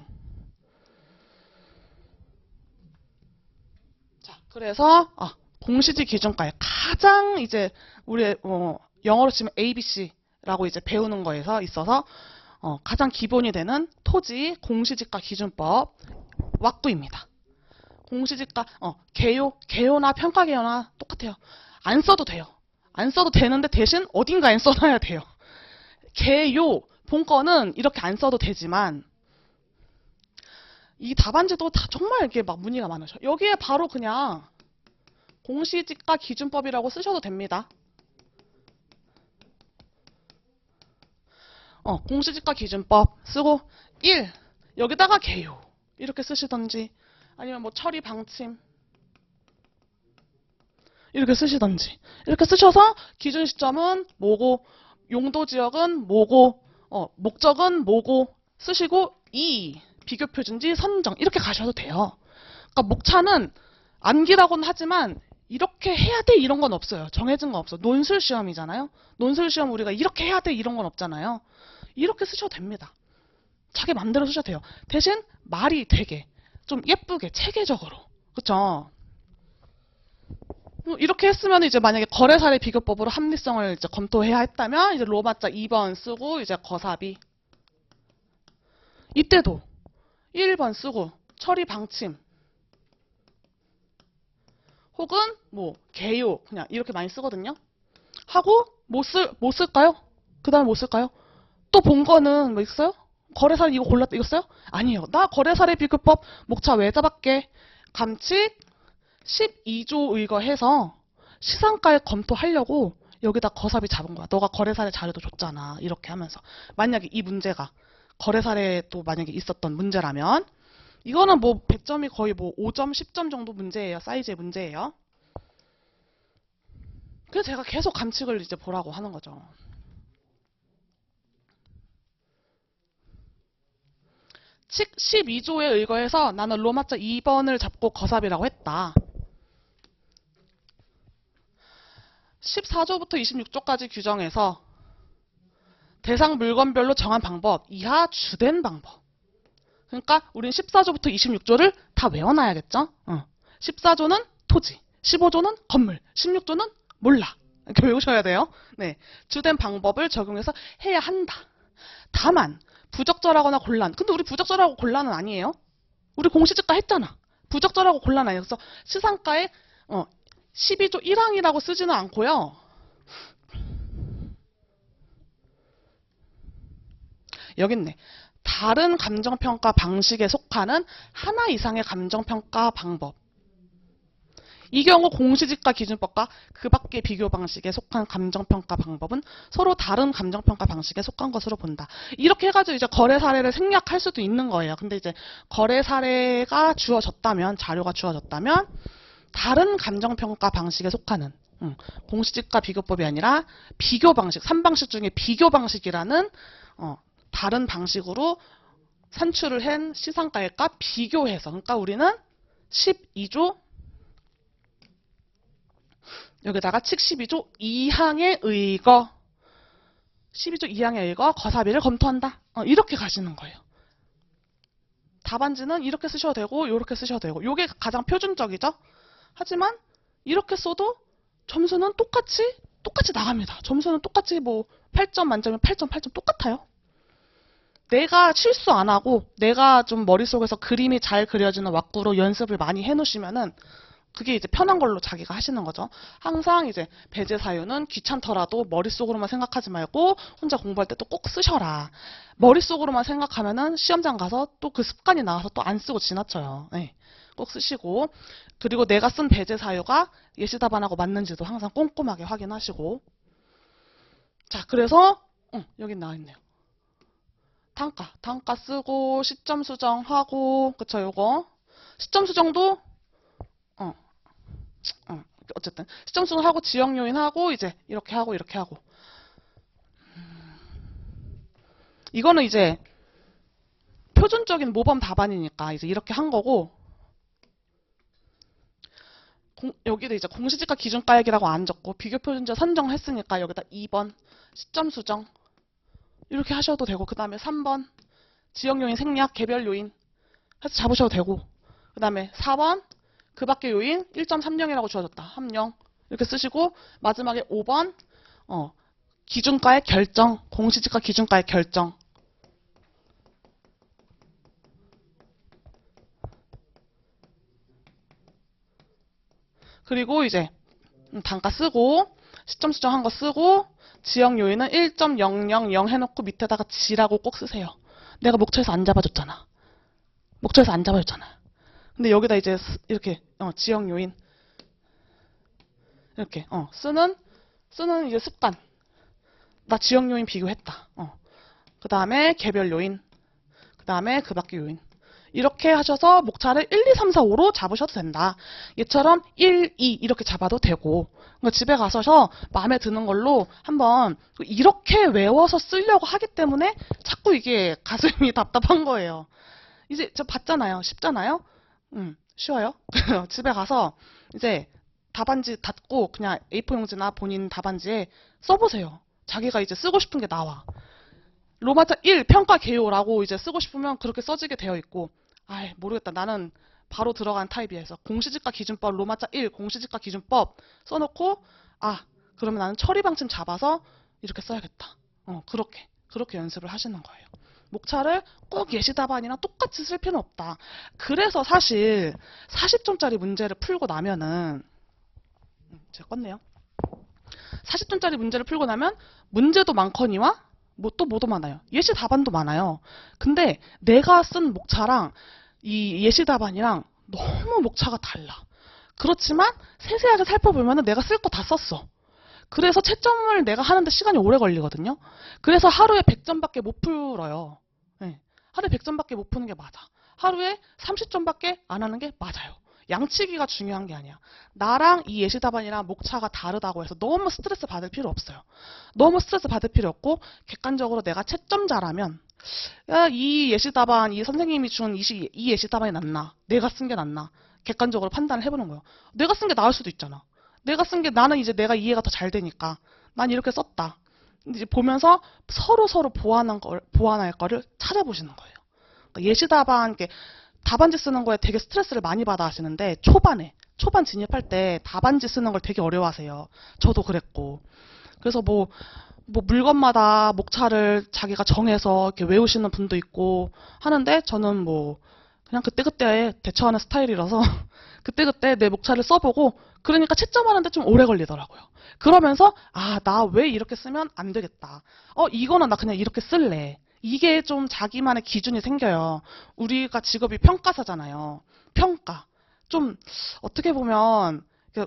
Speaker 1: 자, 그래서 공시지 기준가에 가장 이제 우리 영어로 치면 ABC라고 이제 배우는 거에서 있어서 가장 기본이 되는 토지 공시지가 기준법 왁구입니다. 공시지가 개요나 평가개요나 똑같아요. 안 써도 돼요. 안 써도 되는데 대신 어딘가엔 써놔야 돼요. 개요 본거는 이렇게 안 써도 되지만 이 답안지도 다 정말 이게 막 문의가 많으셔. 여기에 바로 그냥 공시지가 기준법이라고 쓰셔도 됩니다. 공시지가 기준법 쓰고 1. 여기다가 개요. 이렇게 쓰시던지 아니면 뭐 처리 방침 이렇게 쓰시던지 이렇게 쓰셔서 기준 시점은 뭐고 용도 지역은 뭐고 목적은 뭐고 쓰시고 2. 비교 표준지 선정 이렇게 가셔도 돼요. 그러니까 목차는 암기라고는 하지만 이렇게 해야 돼 이런 건 없어요. 정해진 건 없어. 논술 시험이잖아요. 논술 시험 우리가 이렇게 해야 돼 이런 건 없잖아요. 이렇게 쓰셔도 됩니다. 자기 맘대로 쓰셔도 돼요. 대신 말이 되게 좀 예쁘게 체계적으로 그쵸? 이렇게 했으면 이제 만약에 거래사례 비교법으로 합리성을 이제 검토해야 했다면 이제 로마자 2번 쓰고 이제 거사비 이때도 1번 쓰고 처리 방침 혹은 뭐 개요 그냥 이렇게 많이 쓰거든요. 하고 뭐 쓸까요? 그 다음에 뭐 쓸까요? 또 본 거는 뭐 있어요? 거래사례 이거 골랐다 이거 써요? 아니에요. 나 거래사례 비교법 목차 왜 잡았게? 감칙 12조 의거해서 시상가에 검토하려고 여기다 거사비 잡은 거야. 너가 거래사례 자료도 줬잖아. 이렇게 하면서. 만약에 이 문제가 거래사례에 또 만약에 있었던 문제라면 이거는 뭐 100점이 거의 뭐 5점, 10점 정도 문제예요. 사이즈의 문제예요. 그래서 제가 계속 감칙을 이제 보라고 하는 거죠. 칙 12조에 의거해서 나는 로마자 2번을 잡고 거사비라고 했다. 14조부터 26조까지 규정해서 대상 물건별로 정한 방법 이하 주된 방법. 그러니까 우린 14조부터 26조를 다 외워놔야겠죠? 14조는 토지, 15조는 건물, 16조는 몰라. 이렇게 외우셔야 돼요. 네, 주된 방법을 적용해서 해야 한다. 다만 부적절하거나 곤란. 근데 우리 부적절하고 곤란은 아니에요. 우리 공시지가 했잖아. 부적절하고 곤란 아니에요. 그래서 시상가에 12조 1항이라고 쓰지는 않고요. 여기 있네. 다른 감정평가 방식에 속하는 하나 이상의 감정평가 방법. 이 경우 공시지가 기준법과 그 밖의 비교 방식에 속한 감정평가 방법은 서로 다른 감정평가 방식에 속한 것으로 본다. 이렇게 해가지고 이제 거래 사례를 생략할 수도 있는 거예요. 근데 이제 거래 사례가 주어졌다면, 자료가 주어졌다면, 다른 감정평가 방식에 속하는, 공시지가 비교법이 아니라 비교 방식, 3방식 중에 비교 방식이라는, 다른 방식으로 산출을 한 시상가액과 비교해서, 그러니까 우리는 12조 여기다가 칙 12조 2항에 의거 12조 2항에 의거 거사비를 검토한다. 이렇게 가시는 거예요. 답안지는 이렇게 쓰셔도 되고 이렇게 쓰셔도 되고 이게 가장 표준적이죠. 하지만 이렇게 써도 점수는 똑같이 나갑니다. 점수는 똑같이 뭐 8점 만점이면 8점 8점 똑같아요. 내가 실수 안 하고 내가 좀 머릿속에서 그림이 잘 그려지는 왁구로 연습을 많이 해놓으시면은 그게 이제 편한 걸로 자기가 하시는 거죠. 항상 이제 배제 사유는 귀찮더라도 머릿속으로만 생각하지 말고 혼자 공부할 때 또 꼭 쓰셔라. 머릿속으로만 생각하면은 시험장 가서 또 그 습관이 나와서 또 안 쓰고 지나쳐요. 네. 꼭 쓰시고 그리고 내가 쓴 배제 사유가 예시 답안하고 맞는지도 항상 꼼꼼하게 확인하시고 자 그래서 여기 나와 있네요. 단가 쓰고 시점 수정하고 그쵸 요거 시점 수정도 어쨌든 시점 수정하고 지역 요인하고 이제 이렇게 하고 이거는 이제 표준적인 모범 답안이니까 이제 이렇게 한 거고 여기도 이제 공시지가 기준가액이라고 안 적고 비교 표준자 선정했으니까 여기다 2번 시점 수정 이렇게 하셔도 되고 그 다음에 3번 지역 요인 생략 개별 요인 해서 잡으셔도 되고 그 다음에 4번 그 밖의 요인 1.30이라고 주어졌다. 함령 이렇게 쓰시고 마지막에 5번 기준가액 결정 공시지가 기준가액 결정 그리고 이제 단가 쓰고 시점 수정한 거 쓰고 지역 요인은 1.000 해놓고 밑에다가 G라고 꼭 쓰세요. 내가 목차에서 안 잡아줬잖아. 목차에서 안 잡아줬잖아. 근데 여기다 이제 이렇게 지역 요인 이렇게 쓰는 이제 습관. 나 지역 요인 비교했다. 그 다음에 개별 요인. 그 다음에 그 밖의 요인. 이렇게 하셔서 목차를 1, 2, 3, 4, 5로 잡으셔도 된다. 얘처럼 1, 2 이렇게 잡아도 되고 그러니까 집에 가셔서 마음에 드는 걸로 한번 이렇게 외워서 쓰려고 하기 때문에 자꾸 이게 가슴이 답답한 거예요. 이제 저 봤잖아요. 쉽잖아요. 쉬워요. 집에 가서 이제 답안지 닫고 그냥 A4 용지나 본인 답안지에 써보세요. 자기가 이제 쓰고 싶은 게 나와. 로마자 1 평가 개요라고 이제 쓰고 싶으면 그렇게 써지게 되어 있고, 아이 모르겠다. 나는 바로 들어간 타입이어서 공시지가 기준법 로마자 1 공시지가 기준법 써놓고 그러면 나는 처리 방침 잡아서 이렇게 써야겠다. 그렇게 연습을 하시는 거예요. 목차를 꼭 예시 답안이랑 똑같이 쓸 필요는 없다. 그래서 사실 40점짜리 문제를 풀고 나면은 제가 껐네요. 40점짜리 문제를 풀고 나면 문제도 많거니와 뭐도 많아요. 예시 답안도 많아요. 근데 내가 쓴 목차랑 이 예시 답안이랑 너무 목차가 달라. 그렇지만 세세하게 살펴보면 내가 쓸 거 다 썼어. 그래서 채점을 내가 하는데 시간이 오래 걸리거든요. 그래서 하루에 100점밖에 못 풀어요. 네. 하루에 100점밖에 못 푸는 게 맞아. 하루에 30점밖에 안 하는 게 맞아요. 양치기가 중요한 게 아니야. 나랑 이 예시 답안이랑 목차가 다르다고 해서 너무 스트레스 받을 필요 없어요. 너무 스트레스 받을 필요 없고 객관적으로 내가 채점자라면 이 예시 답안, 이 선생님이 준 이 예시 답안이 낫나? 내가 쓴 게 낫나? 객관적으로 판단을 해보는 거예요. 내가 쓴 게 나을 수도 있잖아. 내가 쓴 게 나는 이제 내가 이해가 더 잘 되니까 난 이렇게 썼다. 이제 보면서 서로 보완할 거를 찾아보시는 거예요. 그러니까 예시 답안 답안지 쓰는 거에 되게 스트레스를 많이 받아 하시는데 초반 진입할 때 답안지 쓰는 걸 되게 어려워하세요. 저도 그랬고. 그래서 뭐 물건마다 목차를 자기가 정해서 이렇게 외우시는 분도 있고 하는데 저는 그냥 그때그때 대처하는 스타일이라서 그때그때 내 목차를 써보고 그러니까 채점하는데 좀 오래 걸리더라고요. 그러면서 나 왜 이렇게 쓰면 안 되겠다. 이거는 나 그냥 이렇게 쓸래. 이게 좀 자기만의 기준이 생겨요. 우리가 직업이 평가사잖아요. 평가. 좀 어떻게 보면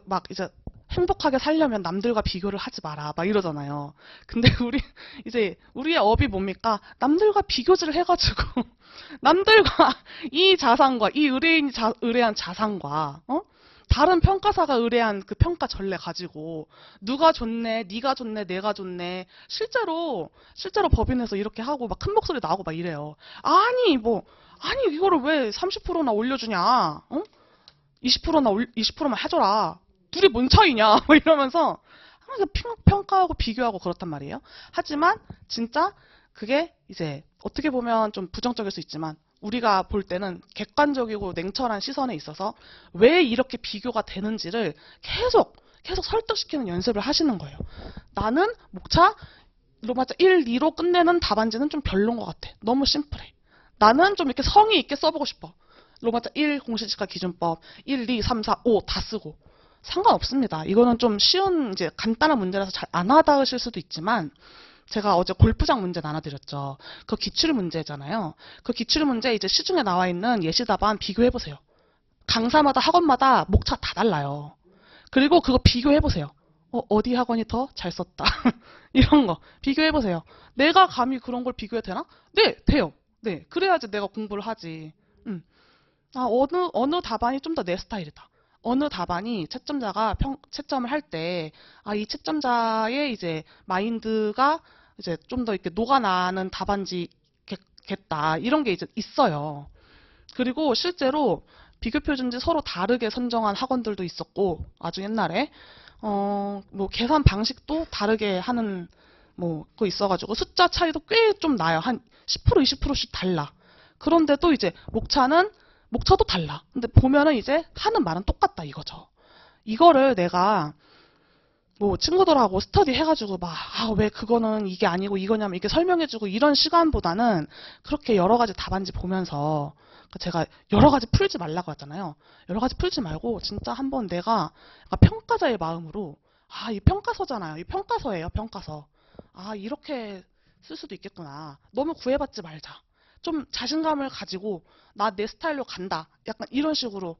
Speaker 1: 막 이제 행복하게 살려면 남들과 비교를 하지 마라 막 이러잖아요. 근데 우리의 업이 뭡니까? 남들과 비교를 해가지고 남들과 이 자산과 이 의뢰인이 의뢰한 자산과 다른 평가사가 의뢰한 그 평가 전례 가지고 누가 좋네, 네가 좋네, 내가 좋네. 실제로 법인에서 이렇게 하고 막 큰 목소리 나오고 막 이래요. 아니 이거를 왜 30%나 올려주냐? 20%만 해줘라. 둘이 뭔 차이냐? 막 이러면서 항상 평가하고 비교하고 그렇단 말이에요. 하지만 진짜 그게 이제 어떻게 보면 좀 부정적일 수 있지만 우리가 볼 때는 객관적이고 냉철한 시선에 있어서 왜 이렇게 비교가 되는지를 계속 설득시키는 연습을 하시는 거예요. 나는 목차 로마자 1, 2로 끝내는 답안지는 좀 별론 것 같아. 너무 심플해. 나는 좀 이렇게 성의 있게 써보고 싶어. 로마자 1 공시지가 기준법 1, 2, 3, 4, 5 다 쓰고 상관없습니다. 이거는 좀 쉬운 이제 간단한 문제라서 잘 안 와닿으실 수도 있지만 제가 어제 골프장 문제 나눠드렸죠. 그 기출 문제잖아요. 그 기출 문제 이제 시중에 나와 있는 예시 답안 비교해보세요. 강사마다 학원마다 목차 다 달라요. 그리고 그거 비교해보세요. 어디 학원이 더 잘 썼다. 이런 거 비교해보세요. 내가 감히 그런 걸 비교해도 되나? 네, 돼요. 네, 그래야지 내가 공부를 하지. 어느 답안이 좀 더 내 스타일이다. 어느 답안이 채점자가 채점을 할 때, 이 채점자의 이제 마인드가 이제 좀 더 이렇게 녹아나는 답안지겠다. 이런 게 이제 있어요. 그리고 실제로 비교 표준지 서로 다르게 선정한 학원들도 있었고, 아주 옛날에, 계산 방식도 다르게 하는, 거 있어가지고, 숫자 차이도 꽤 좀 나요. 한 10%, 20%씩 달라. 그런데도 이제 목차도 달라. 근데 보면은 이제 하는 말은 똑같다 이거죠. 이거를 내가 친구들하고 스터디 해가지고 왜 그거는 이게 아니고 이거냐면 이렇게 설명해주고 이런 시간보다는 그렇게 여러 가지 답안지 보면서 제가 여러 가지 풀지 말라고 했잖아요. 여러 가지 풀지 말고 진짜 한번 내가 평가자의 마음으로 아, 이 평가서잖아요. 이 평가서예요, 평가서. 아, 이렇게 쓸 수도 있겠구나. 너무 구애받지 말자. 좀 자신감을 가지고 나 내 스타일로 간다. 약간 이런 식으로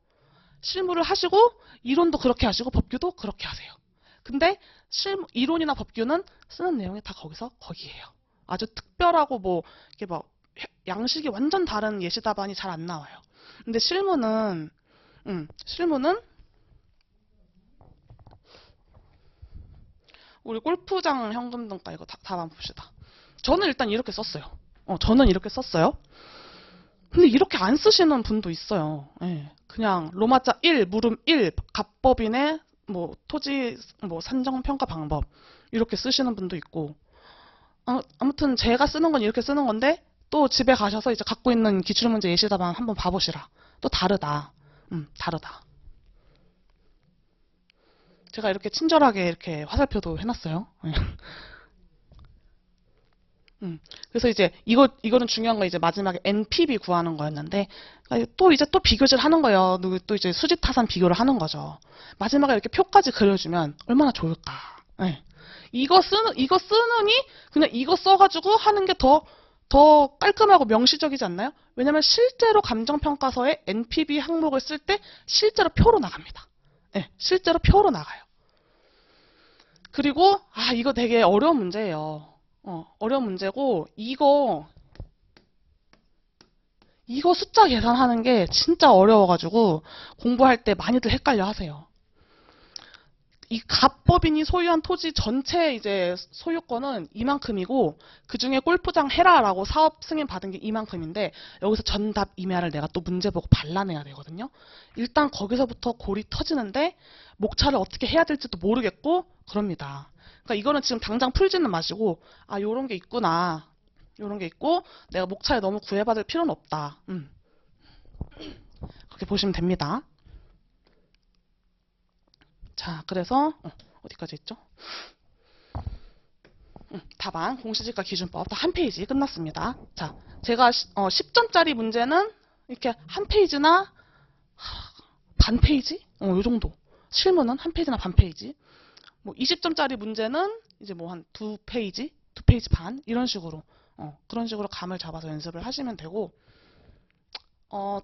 Speaker 1: 실무를 하시고 이론도 그렇게 하시고 법규도 그렇게 하세요. 근데 이론이나 법규는 쓰는 내용이 다 거기에요. 아주 특별하고 뭐 이렇게 막 양식이 완전 다른 예시 답안이 잘 안 나와요. 근데 실무는 우리 골프장 현금 등가 이거 답안 봅시다. 저는 일단 이렇게 썼어요. 저는 이렇게 썼어요. 근데 이렇게 안 쓰시는 분도 있어요. 예. 그냥 로마자 1, 물음 1, 갑법인의 뭐 토지 뭐 산정 평가 방법 이렇게 쓰시는 분도 있고 아무튼 제가 쓰는 건 이렇게 쓰는 건데 또 집에 가셔서 이제 갖고 있는 기출문제 예시답안 한번 봐보시라. 또 다르다. 다르다. 제가 이렇게 친절하게 이렇게 화살표도 해놨어요. 그래서 이제 이거는 중요한 거 이제 마지막에 NPV 구하는 거였는데 또 이제 또 비교질 하는 거예요. 또 이제 수직 타산 비교를 하는 거죠. 마지막에 이렇게 표까지 그려주면 얼마나 좋을까. 네. 이거 쓰느니 그냥 이거 써가지고 하는 게 더 깔끔하고 명시적이지 않나요? 왜냐면 실제로 감정평가서에 NPV 항목을 쓸 때 실제로 표로 나갑니다. 네, 실제로 표로 나가요. 그리고 이거 되게 어려운 문제예요. 어려운 문제고 이거 숫자 계산하는 게 진짜 어려워가지고 공부할 때 많이들 헷갈려 하세요. 이 갑법인이 소유한 토지 전체 이제 소유권은 이만큼이고 그 중에 골프장 해라라고 사업 승인 받은 게 이만큼인데 여기서 전답 임야를 내가 또 문제 보고 발라내야 되거든요. 일단 거기서부터 골이 터지는데 목차를 어떻게 해야 될지도 모르겠고 그럽니다. 그러니까 이거는 지금 당장 풀지는 마시고 요런 게 있구나. 요런 게 있고 내가 목차에 너무 구애받을 필요는 없다. 그렇게 보시면 됩니다. 자, 그래서 어디까지 했죠? 답안, 공시지가 기준법 다 한 페이지 끝났습니다. 자, 제가 10점짜리 문제는 이렇게 한 페이지나 반 페이지? 요 정도. 실무는 한 페이지나 반 페이지. 뭐 20점짜리 문제는 이제 뭐 한 두 페이지 반 이런 식으로 그런 식으로 감을 잡아서 연습을 하시면 되고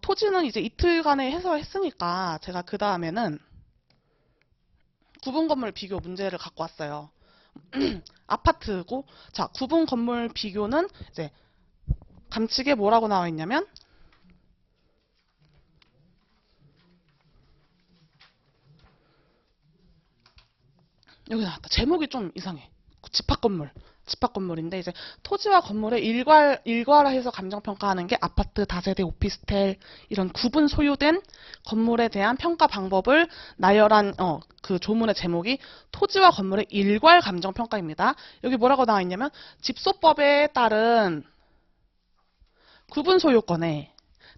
Speaker 1: 토지는 이제 이틀간에 해서 했으니까 제가 그 다음에는 구분 건물 비교 문제를 갖고 왔어요. 아파트고 자 구분 건물 비교는 이제 감칙에 뭐라고 나와 있냐면 여기 나왔다. 제목이 좀 이상해. 집합건물인데 이제 토지와 건물의 일괄화해서 감정평가하는 게 아파트, 다세대, 오피스텔 이런 구분 소유된 건물에 대한 평가 방법을 나열한 그 조문의 제목이 토지와 건물의 일괄 감정평가입니다. 여기 뭐라고 나와 있냐면 집소법에 따른 구분 소유권의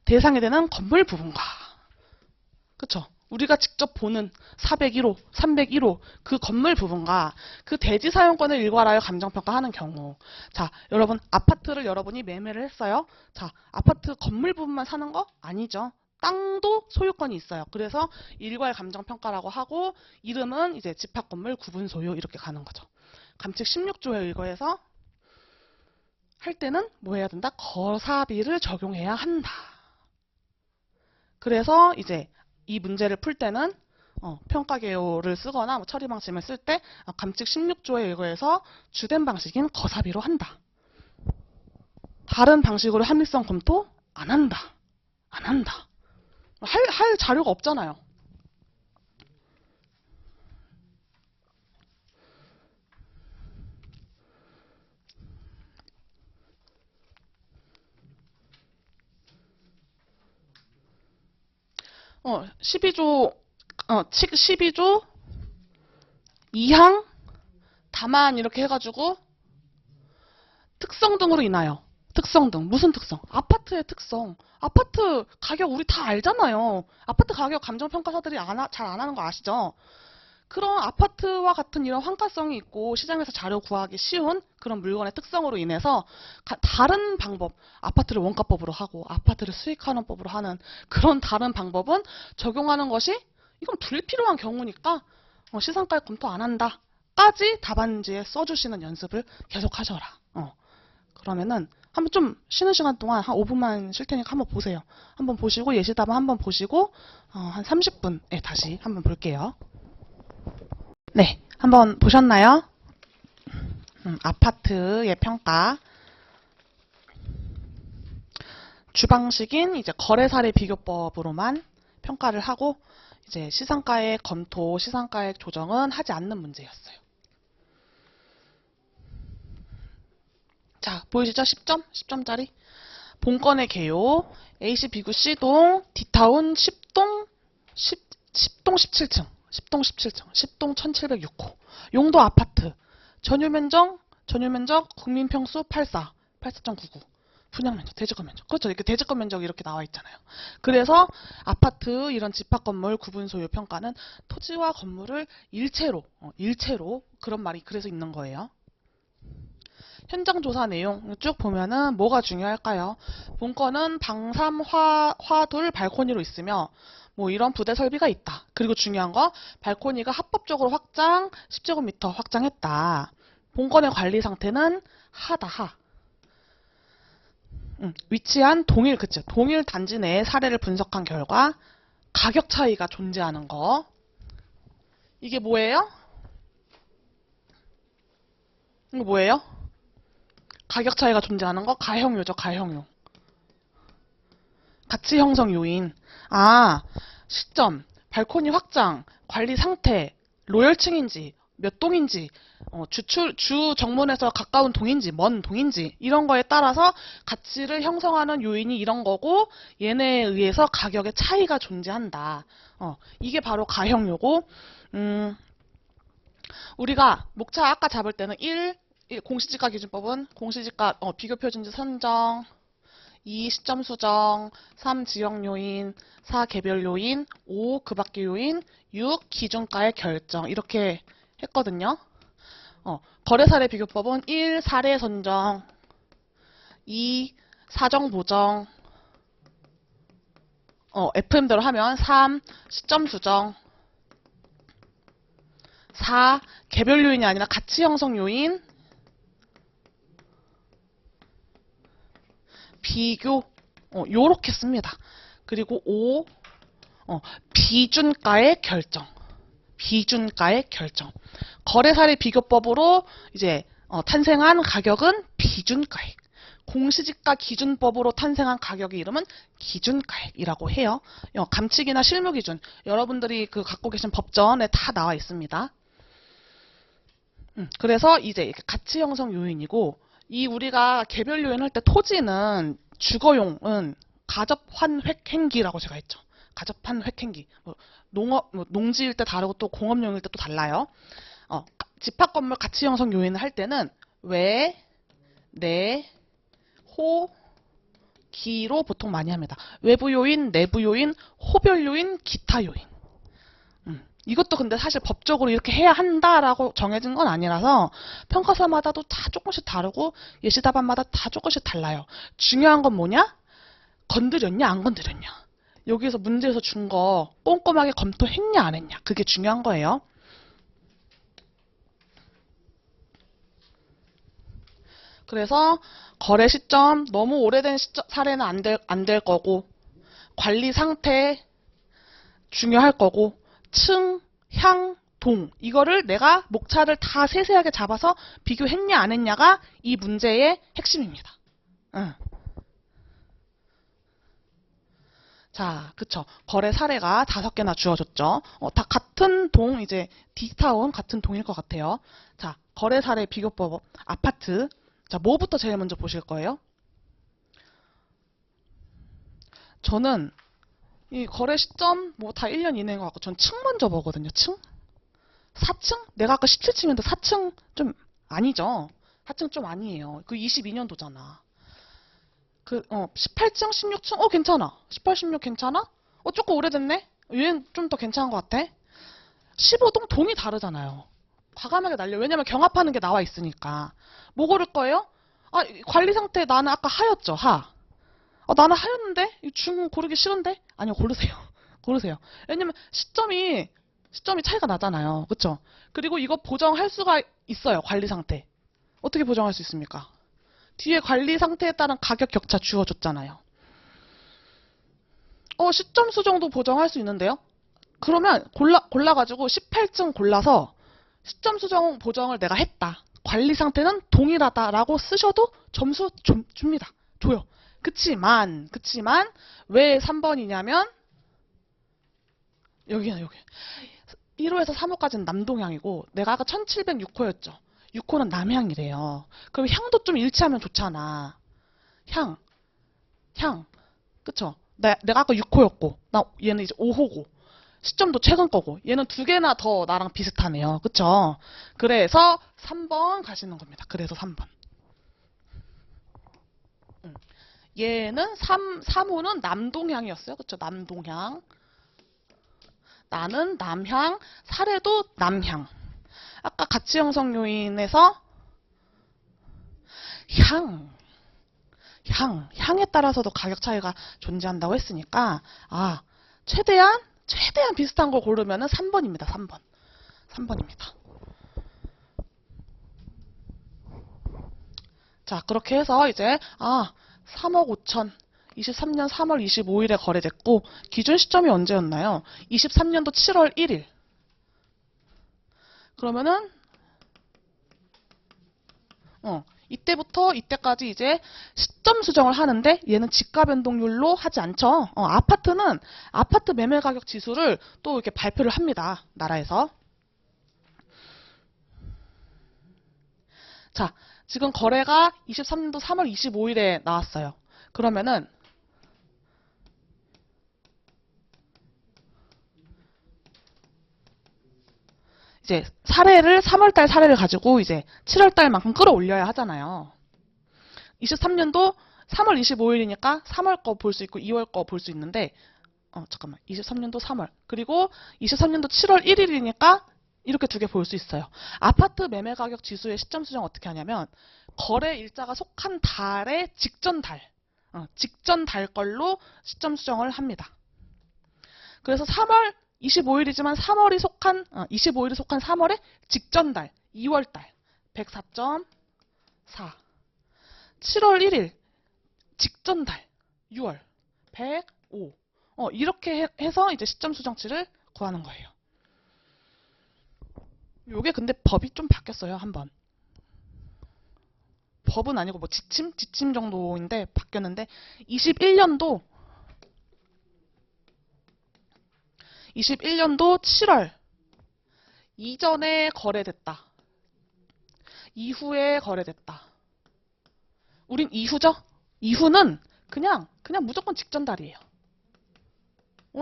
Speaker 1: 대상이 되는 건물 부분과 그쵸? 우리가 직접 보는 401호, 301호 그 건물 부분과 그 대지 사용권을 일괄하여 감정평가하는 경우 자 여러분 아파트를 여러분이 매매를 했어요. 자 아파트 건물 부분만 사는 거 아니죠. 땅도 소유권이 있어요. 그래서 일괄 감정평가라고 하고 이름은 이제 집합건물 구분 소유 이렇게 가는 거죠. 감칙 16조에 의거해서 할 때는 뭐 해야 된다? 거사비를 적용해야 한다. 그래서 이제 이 문제를 풀 때는 평가개요를 쓰거나 뭐 처리 방침을 쓸 때 감칙 16조에 의거해서 주된 방식인 거사비로 한다. 다른 방식으로 합리성 검토 안 한다. 할 자료가 없잖아요. 칙 12조 2항 다만 이렇게 해가지고 특성 등으로 인하여 특성 등 무슨 특성? 아파트의 특성. 아파트 가격 우리 다 알잖아요. 아파트 가격 감정평가사들이 잘 안 하는 거 아시죠? 그런 아파트와 같은 이런 환가성이 있고 시장에서 자료 구하기 쉬운 그런 물건의 특성으로 인해서 다른 방법, 아파트를 원가법으로 하고 아파트를 수익환원법으로 하는 그런 다른 방법은 적용하는 것이 이건 불필요한 경우니까 시상가액 검토 안 한다 까지 답안지에 써주시는 연습을 계속 하셔라. 그러면은 한번 좀 쉬는 시간 동안 한 5분만 쉴 테니까 한번 보세요. 한번 보시고 예시답안 한번 보시고 한 30분에 다시 한번 볼게요. 네, 한번 보셨나요? 아파트의 평가. 주방식인 이제 거래사례 비교법으로만 평가를 하고 이제 시상가액 검토, 시상가액 조정은 하지 않는 문제였어요. 자, 보이시죠? 10점? 10점짜리. 본건의 개요. A시, B구, C동, D타운 10동 17층. 10동 17층. 10동 1706호. 용도 아파트. 전유면적 국민평수 84.99. 분양면적, 대지권 면적. 그렇죠. 이렇게 대지권 면적이 이렇게 나와 있잖아요. 그래서 아파트 이런 집합건물 구분 소유 평가는 토지와 건물을 일체로 그런 말이 그래서 있는 거예요. 현장 조사 내용 쭉 보면은 뭐가 중요할까요? 본건은 방삼 화둘 발코니로 있으며 뭐 이런 부대 설비가 있다. 그리고 중요한 거 발코니가 합법적으로 확장 10제곱미터 확장했다. 본건의 관리 상태는 하다. 위치한 동일 단지 내의 사례를 분석한 결과 가격 차이가 존재하는 거. 이게 뭐예요? 이거 뭐예요? 가격 차이가 존재하는 거 가형요죠, 가형요. 가치 형성 요인. 시점, 발코니 확장, 관리 상태, 로열층인지, 몇 동인지, 주 정문에서 가까운 동인지, 먼 동인지, 이런 거에 따라서 가치를 형성하는 요인이 이런 거고, 얘네에 의해서 가격의 차이가 존재한다. 이게 바로 가형요고, 우리가 목차 아까 잡을 때는 1 공시지가 기준법은 공시지가 비교표준지 선정, 2 시점 수정, 3 지역 요인, 4 개별 요인, 5 그 밖의 요인, 6 기준가의 결정 이렇게 했거든요. 거래 사례 비교법은 1 사례 선정, 2 사정 보정, FM대로 하면 3 시점 수정, 4 개별 요인이 아니라 가치 형성 요인, 비교 요렇게 씁니다. 그리고 5 비준가의 결정. 거래사례 비교법으로 이제 탄생한 가격은 비준가액. 공시지가 기준법으로 탄생한 가격의 이름은 기준가액이라고 해요. 감칙이나 실무기준 여러분들이 갖고 계신 법전에 다 나와 있습니다. 그래서 이제 가치 형성 요인이고 이 우리가 개별 요인할 때 토지는 주거용은 가접환획행기라고 제가 했죠. 가접환획행기. 농지일 때 다르고 또 공업용일 때 또 달라요. 집합건물 가치 형성 요인을 할 때는 외, 내, 호, 기로 보통 많이 합니다. 외부 요인, 내부 요인, 호별 요인, 기타 요인. 이것도 근데 사실 법적으로 이렇게 해야 한다라고 정해진 건 아니라서 평가서마다도 다 조금씩 다르고 예시답안마다 다 조금씩 달라요. 중요한 건 뭐냐? 건드렸냐 안 건드렸냐. 여기에서 문제에서 준 거 꼼꼼하게 검토했냐 안 했냐. 그게 중요한 거예요. 그래서 거래 시점 너무 오래된 사례는 안 될 거고 관리 상태 중요할 거고 층, 향, 동 이거를 내가 목차를 다 세세하게 잡아서 비교했냐 안 했냐가 이 문제의 핵심입니다. 자, 그쵸. 거래 사례가 5개나 주어졌죠. 다 같은 동, 이제 D타운 같은 동일 것 같아요. 자, 거래 사례 비교법 아파트. 자, 뭐부터 제일 먼저 보실 거예요? 저는 이 거래 시점 뭐 다 1년 이내인 것 같고 전 층 먼저 보거든요. 층? 4층? 내가 아까 17층인데 4층 좀 아니죠. 4층 좀 아니에요. 그 22년도잖아. 18층, 16층? 괜찮아. 18, 16 괜찮아? 조금 오래됐네? 얘는 좀 더 괜찮은 것 같아. 15동 동이 다르잖아요. 과감하게 날려. 왜냐면 경합하는 게 나와 있으니까. 뭐 고를 거예요? 관리 상태 나는 아까 하였죠. 하. 나는 하였는데? 중 고르기 싫은데? 아니요, 고르세요. 고르세요. 왜냐면 시점이 시점이 차이가 나잖아요. 그쵸? 그리고 이거 보정할 수가 있어요. 관리 상태. 어떻게 보정할 수 있습니까? 뒤에 관리 상태에 따른 가격 격차 주어줬잖아요. 시점 수정도 보정할 수 있는데요? 그러면 골라가지고 18층 골라서 시점 수정 보정을 내가 했다. 관리 상태는 동일하다라고 쓰셔도 점수 줍니다. 줘요. 그치만 왜 3번이냐면 여기는 여기 1호에서 3호까지는 남동향이고 내가 아까 1706호였죠. 6호는 남향이래요. 그럼 향도 좀 일치하면 좋잖아. 향. 그쵸? 내가 아까 6호였고 얘는 이제 5호고 시점도 최근 거고 얘는 두 개나 더 나랑 비슷하네요. 그쵸? 그래서 3번 가시는 겁니다. 그래서 3번. 얘는 3호는 남동향이었어요. 그쵸? 남동향. 나는 남향, 사례도 남향. 아까 가치 형성 요인에서 향에 따라서도 가격 차이가 존재한다고 했으니까 최대한 비슷한 걸 고르면은 3번입니다. 3번입니다. 자, 그렇게 해서 이제 3억 5천 23년 3월 25일에 거래됐고 기준 시점이 언제였나요? 23년도 7월 1일. 그러면은 이때부터 이때까지 이제 시점 수정을 하는데 얘는 지가 변동률로 하지 않죠. 아파트는 아파트 매매 가격 지수를 또 이렇게 발표를 합니다. 나라에서. 자, 지금 거래가 23년도 3월 25일에 나왔어요. 그러면은 이제 3월달 사례를 가지고 이제 7월달만큼 끌어올려야 하잖아요. 23년도 3월 25일이니까 3월 거 볼 수 있고 2월 거 볼 수 있는데 23년도 3월 그리고 23년도 7월 1일이니까 이렇게 두 개 볼 수 있어요. 아파트 매매 가격 지수의 시점 수정 어떻게 하냐면 거래 일자가 속한 달의 직전 달 걸로 시점 수정을 합니다. 그래서 3월 25일이지만 25일이 속한 3월의 직전 달, 2월 달 104.4. 7월 1일 직전 달, 6월 105. 이렇게 해서 이제 시점 수정치를 구하는 거예요. 요게 근데 법이 좀 바뀌었어요, 한번. 법은 아니고 뭐 지침 정도인데 바뀌었는데 21년도 7월 이전에 거래됐다. 이후에 거래됐다. 우린 이후죠? 이후는 그냥 무조건 직전 달이에요.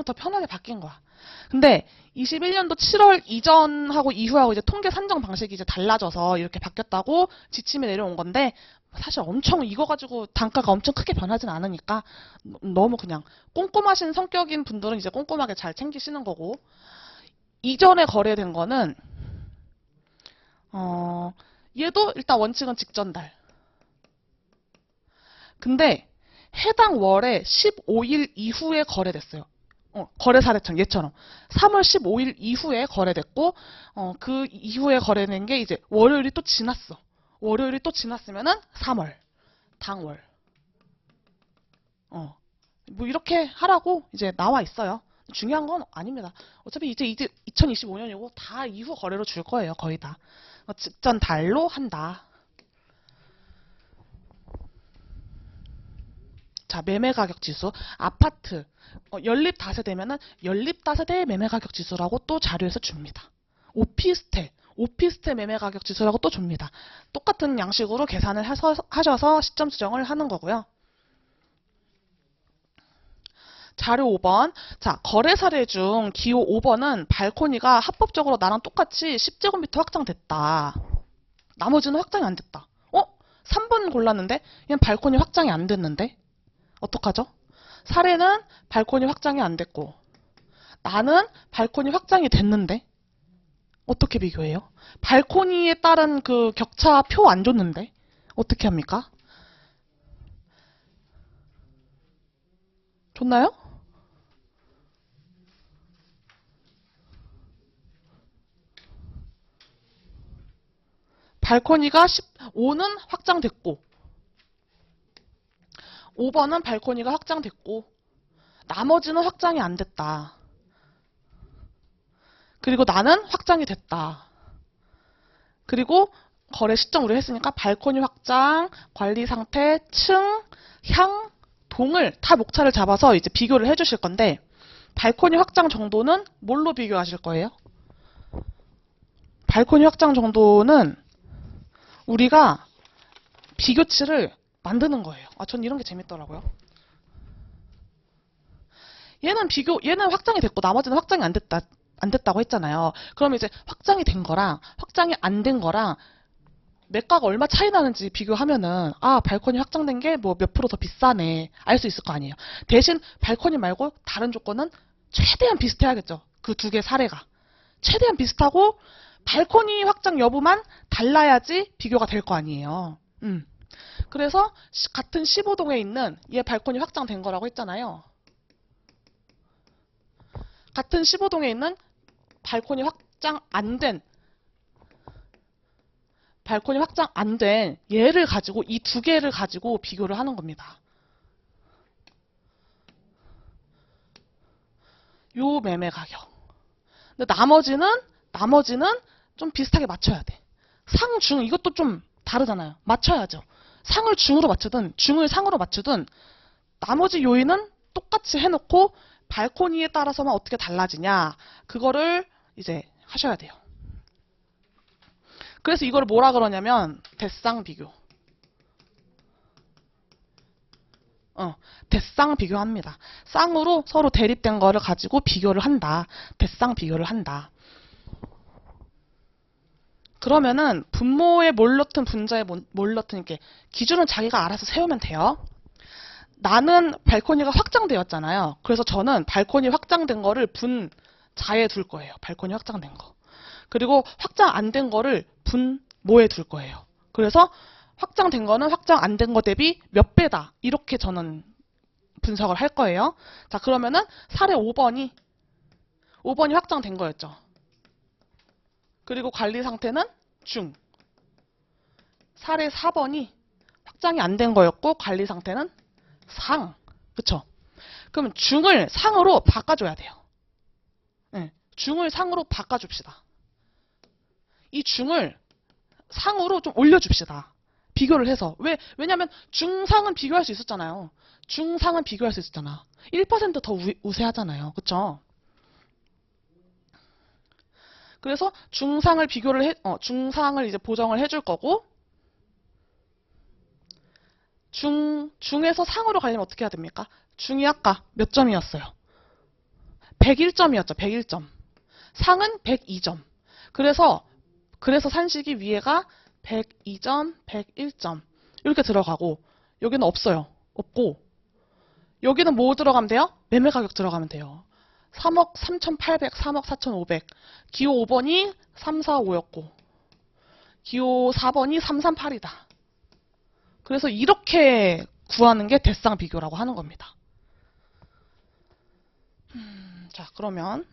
Speaker 1: 더 편하게 바뀐 거야. 근데 21년도 7월 이전하고 이후하고 이제 통계 산정 방식이 이제 달라져서 이렇게 바뀌었다고 지침이 내려온 건데 사실 엄청 이거 가지고 단가가 엄청 크게 변하진 않으니까 너무 그냥 꼼꼼하신 성격인 분들은 이제 꼼꼼하게 잘 챙기시는 거고 이전에 거래된 거는 얘도 일단 원칙은 직전 달. 근데 해당 월에 15일 이후에 거래됐어요. 거래 사례처럼 얘처럼 3월 15일 이후에 거래됐고 그 이후에 거래된 게 이제 월요일이 또 지났어. 월요일이 또 지났으면은 3월 당월 뭐 이렇게 하라고 이제 나와 있어요. 중요한 건 아닙니다. 어차피 이제 2025년이고 다 이후 거래로 줄 거예요. 거의 다 직전 달로 한다. 자, 매매 가격 지수. 아파트 연립 다세대면은 연립 다세대 매매 가격 지수라고 또 자료에서 줍니다. 오피스텔 매매 가격 지수라고 또 줍니다. 똑같은 양식으로 계산을 하셔서 시점 수정을 하는 거고요. 자료 5번. 자, 거래 사례 중 기호 5번은 발코니가 합법적으로 나랑 똑같이 10제곱미터 확장됐다. 나머지는 확장이 안 됐다. 3번 골랐는데 얘는 발코니 확장이 안 됐는데 어떡하죠? 사례는 발코니 확장이 안 됐고 나는 발코니 확장이 됐는데 어떻게 비교해요? 발코니에 따른 그 격차 표 안 줬는데 어떻게 합니까? 줬나요? 발코니가 5는 확장됐고 5번은 발코니가 확장됐고 나머지는 확장이 안 됐다. 그리고 나는 확장이 됐다. 그리고 거래 시점 우리 했으니까 발코니 확장, 관리 상태, 층, 향, 동을 다 목차를 잡아서 이제 비교를 해주실 건데 발코니 확장 정도는 뭘로 비교하실 거예요? 발코니 확장 정도는 우리가 비교치를 만드는 거예요. 전 이런 게 재밌더라고요. 얘는 확장이 됐고 나머지는 확장이 안 됐다고 했잖아요. 그럼 이제 확장이 된 거랑 확장이 안 된 거랑 매가가 얼마 차이 나는지 비교하면은 발코니 확장된 게 뭐 몇 프로 더 비싸네 알 수 있을 거 아니에요. 대신 발코니 말고 다른 조건은 최대한 비슷해야겠죠. 그 두 개 사례가 최대한 비슷하고 발코니 확장 여부만 달라야지 비교가 될 거 아니에요. 그래서 같은 15동에 있는 얘 발코니 확장된 거라고 했잖아요. 같은 15동에 있는 발코니 확장 안 된 얘를 가지고 이 두 개를 가지고 비교를 하는 겁니다. 요 매매 가격. 근데 나머지는 좀 비슷하게 맞춰야 돼. 상, 중 이것도 좀 다르잖아요. 맞춰야죠. 상을 중으로 맞추든 중을 상으로 맞추든 나머지 요인은 똑같이 해놓고 발코니에 따라서만 어떻게 달라지냐 그거를 이제 하셔야 돼요. 그래서 이걸 뭐라 그러냐면 대상 비교. 대상 비교합니다. 쌍으로 서로 대립된 거를 가지고 비교를 한다. 대상 비교를 한다. 그러면은 분모에 뭘 넣든 분자에 뭘 넣든 이렇게 기준은 자기가 알아서 세우면 돼요. 나는 발코니가 확장되었잖아요. 그래서 저는 발코니 확장된 거를 분자에 둘 거예요. 발코니 확장된 거. 그리고 확장 안 된 거를 분모에 둘 거예요. 그래서 확장된 거는 확장 안 된 거 대비 몇 배다. 이렇게 저는 분석을 할 거예요. 자, 그러면은 사례 5번이 확장된 거였죠. 그리고 관리 상태는 중. 사례 4번이 확장이 안 된 거였고 관리 상태는 상. 그쵸? 그럼 중을 상으로 바꿔줘야 돼요. 네, 중을 상으로 바꿔줍시다. 이 중을 상으로 좀 올려줍시다. 비교를 해서. 왜냐면 중상은 비교할 수 있었잖아요. 중상은 비교할 수 있었잖아. 1% 더 우세하잖아요. 그쵸? 그래서 중상을 중상을 이제 보정을 해줄 거고, 중에서 상으로 가려면 어떻게 해야 됩니까? 중이 아까 몇 점이었어요? 101점이었죠. 101점. 상은 102점. 그래서 산식이 위에가 102점, 101점 이렇게 들어가고 여기는 없어요. 없고 여기는 뭐 들어가면 돼요? 매매 가격 들어가면 돼요. 3억 3,800, 3억 4,500. 기호 5번이 345였고 기호 4번이 338이다. 그래서 이렇게 구하는 게 대상 비교라고 하는 겁니다. 자, 그러면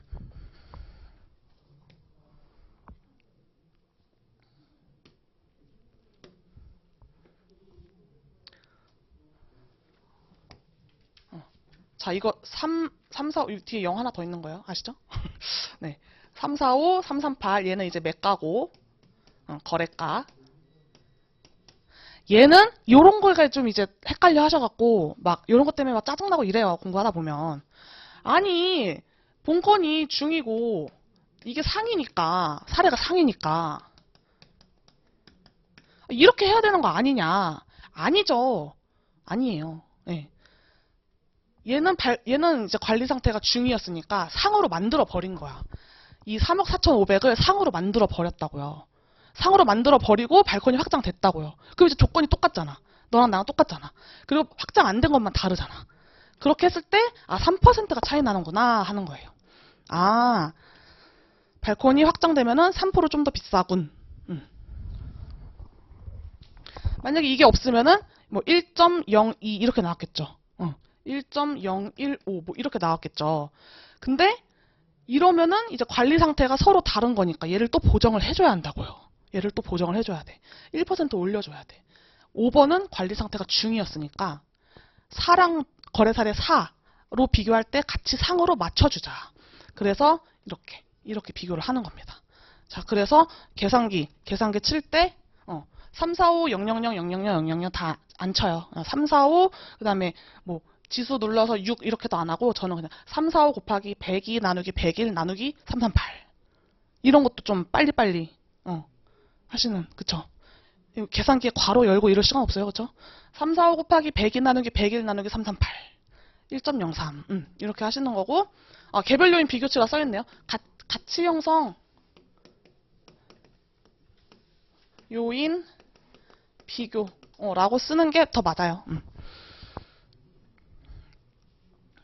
Speaker 1: 자, 이거 3, 4, 5, 뒤에 0 하나 더 있는 거예요. 아시죠? 네. 3, 4, 5, 3, 3, 8. 얘는 이제 매가고, 거래가. 얘는 요런 거가 좀 이제 헷갈려 하셔갖고, 막, 요런 것 때문에 막 짜증나고 이래요. 공부하다 보면. 아니, 본건이 중이고, 이게 상이니까, 사례가 상이니까. 이렇게 해야 되는 거 아니냐. 아니죠. 아니에요. 네. 얘는 이제 관리 상태가 중이었으니까 상으로 만들어 버린 거야. 이 3억 4,500을 상으로 만들어 버렸다고요. 상으로 만들어 버리고 발코니 확장됐다고요. 그럼 이제 조건이 똑같잖아. 너랑 나랑 똑같잖아. 그리고 확장 안 된 것만 다르잖아. 그렇게 했을 때 3%가 차이 나는구나 하는 거예요. 발코니 확장되면은 3% 좀 더 비싸군. 만약에 이게 없으면은 뭐 1.02 이렇게 나왔겠죠. 1.015 뭐 이렇게 나왔겠죠. 근데 이러면은 이제 관리 상태가 서로 다른 거니까 얘를 또 보정을 해줘야 한다고요. 얘를 또 보정을 해줘야 돼. 1% 올려줘야 돼. 5번은 관리 상태가 중이었으니까 4랑 거래사례 4로 비교할 때 같이 상으로 맞춰주자. 그래서 이렇게 비교를 하는 겁니다. 자, 그래서 계산기 칠 때 3, 4, 5, 0, 0, 0, 0, 0, 0, 0, 0 다 안 쳐요. 3, 4, 5, 그 다음에 뭐 지수 눌러서 6 이렇게도 안 하고 저는 그냥 3, 4, 5 곱하기 102 나누기 101 나누기 338 이런 것도 좀 빨리빨리 하시는, 그쵸? 계산기에 괄호 열고 이럴 시간 없어요, 그쵸? 3, 4, 5 곱하기 102 나누기 101 나누기 338 1.03 이렇게 하시는 거고, 개별 요인 비교치가 써있네요. 가치 형성 요인 비교라고 쓰는 게 더 맞아요.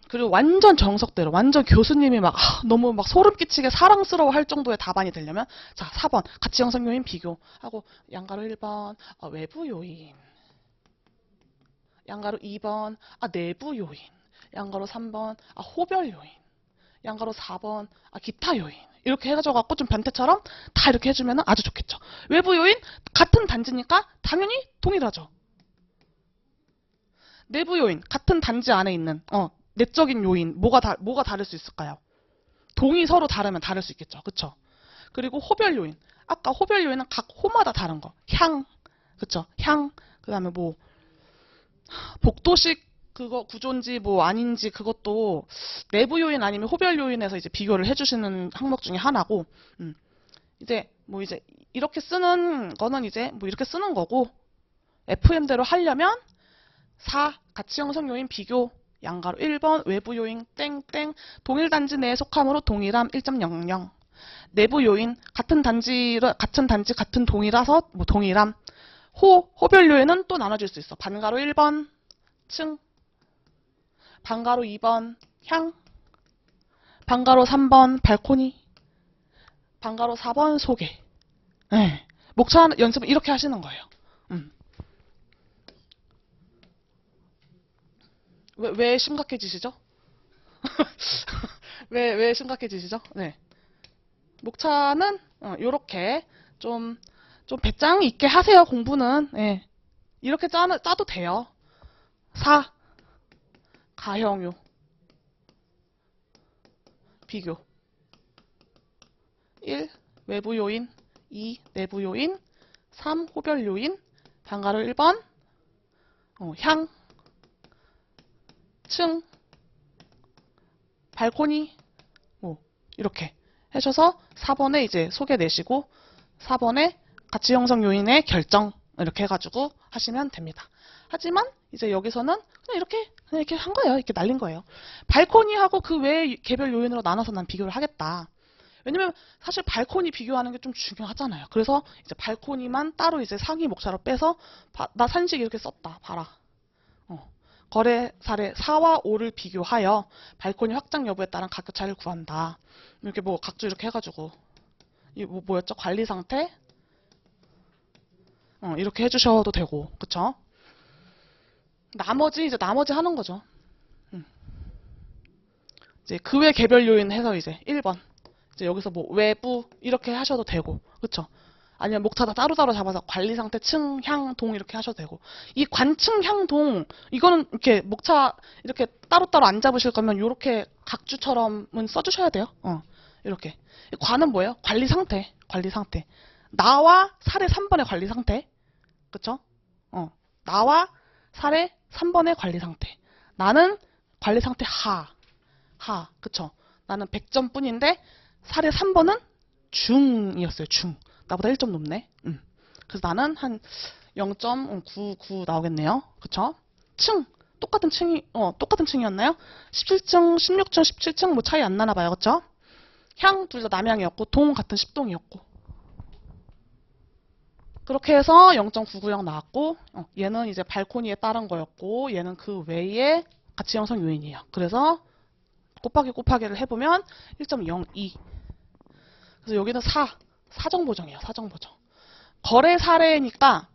Speaker 1: 그리고 완전 정석대로, 완전 교수님이 너무 소름 끼치게 사랑스러워 할 정도의 답안이 되려면, 자, 4번, 가치 형성 요인 비교하고, 양가로 1번, 외부 요인. 양가로 2번, 내부 요인. 양가로 3번, 호별 요인. 양가로 4번, 기타 요인. 이렇게 해가지고 좀 변태처럼 다 이렇게 해주면 아주 좋겠죠. 외부 요인, 같은 단지니까 당연히 동일하죠. 내부 요인, 같은 단지 안에 있는, 내적인 요인, 뭐가 다를 수 있을까요? 동이 서로 다르면 다를 수 있겠죠. 그쵸? 그리고 호별 요인. 아까 호별 요인은 각 호마다 다른 거. 향. 그쵸? 향. 그 다음에 복도식 그거 구조인지 아닌지 그것도 내부 요인 아니면 호별 요인에서 이제 비교를 해주시는 항목 중에 하나고, 이제 이렇게 쓰는 거는 이제 이렇게 쓰는 거고, FM대로 하려면 4. 가치 형성 요인 비교. 양가로 1번 외부 요인 땡땡 동일 단지 내에 속함으로 동일함 1.00 내부 요인 같은 단지 같은 동이라서 동일함 호별 요인은 또 나눠질 수 있어. 반가로 1번 층 반가로 2번 향 반가로 3번 발코니 반가로 4번 소개. 네. 목차 연습은 이렇게 하시는 거예요. 왜 심각해지시죠? 왜 심각해지시죠? 네. 목차는 요렇게 좀 배짱 있게 하세요. 공부는. 네. 이렇게 짜도 돼요. 4. 가형요. 비교. 1. 외부 요인. 2. 내부 요인. 3. 호별 요인. 반가로 1번. 향. 층, 발코니, 이렇게 하셔서 4번에 이제 소개 내시고 4번에 가치 형성 요인의 결정 이렇게 해가지고 하시면 됩니다. 하지만 이제 여기서는 그냥 이렇게 한 거예요. 이렇게 날린 거예요. 발코니하고 그 외의 개별 요인으로 나눠서 난 비교를 하겠다. 왜냐면 사실 발코니 비교하는 게 좀 중요하잖아요. 그래서 이제 발코니만 따로 이제 상위 목차로 빼서 나 산식 이렇게 썼다. 봐라. 거래 사례 4와 5를 비교하여 발코니 확장 여부에 따른 가격 차이를 구한다. 이렇게 각주 이렇게 해가지고 이 뭐였죠? 관리 상태 이렇게 해주셔도 되고, 그쵸? 나머지 하는 거죠. 이제 그 외 개별 요인 해서 이제 1번 이제 여기서 외부 이렇게 하셔도 되고, 그쵸? 아니면 목차 다 따로따로 잡아서 관리 상태, 층, 향, 동 이렇게 하셔도 되고, 이 관층, 향, 동 이거는 이렇게 목차 이렇게 따로따로 안 잡으실 거면 이렇게 각주처럼은 써주셔야 돼요. 이렇게. 관은 뭐예요? 관리 상태. 나와 사례 3번의 관리 상태, 그쵸? 나와 사례 3번의 관리 상태. 나는 관리 상태 하, 그쵸? 나는 100점 뿐인데 사례 3번은 중이었어요. 중. 나보다 1점 높네. 그래서 나는 한 0.99 나오겠네요. 그쵸? 층. 똑같은 층이었나요? 17층, 16층, 17층 차이 안 나나 봐요. 그쵸? 향 둘 다 남향이었고, 동 같은 10동이었고. 그렇게 해서 0.990 나왔고, 얘는 이제 발코니에 따른 거였고, 얘는 그 외에 가치 형성 요인이에요. 그래서 곱하기를 해보면 1.02. 그래서 여기는 사정보정이에요. 사정보정. 거래 사례니까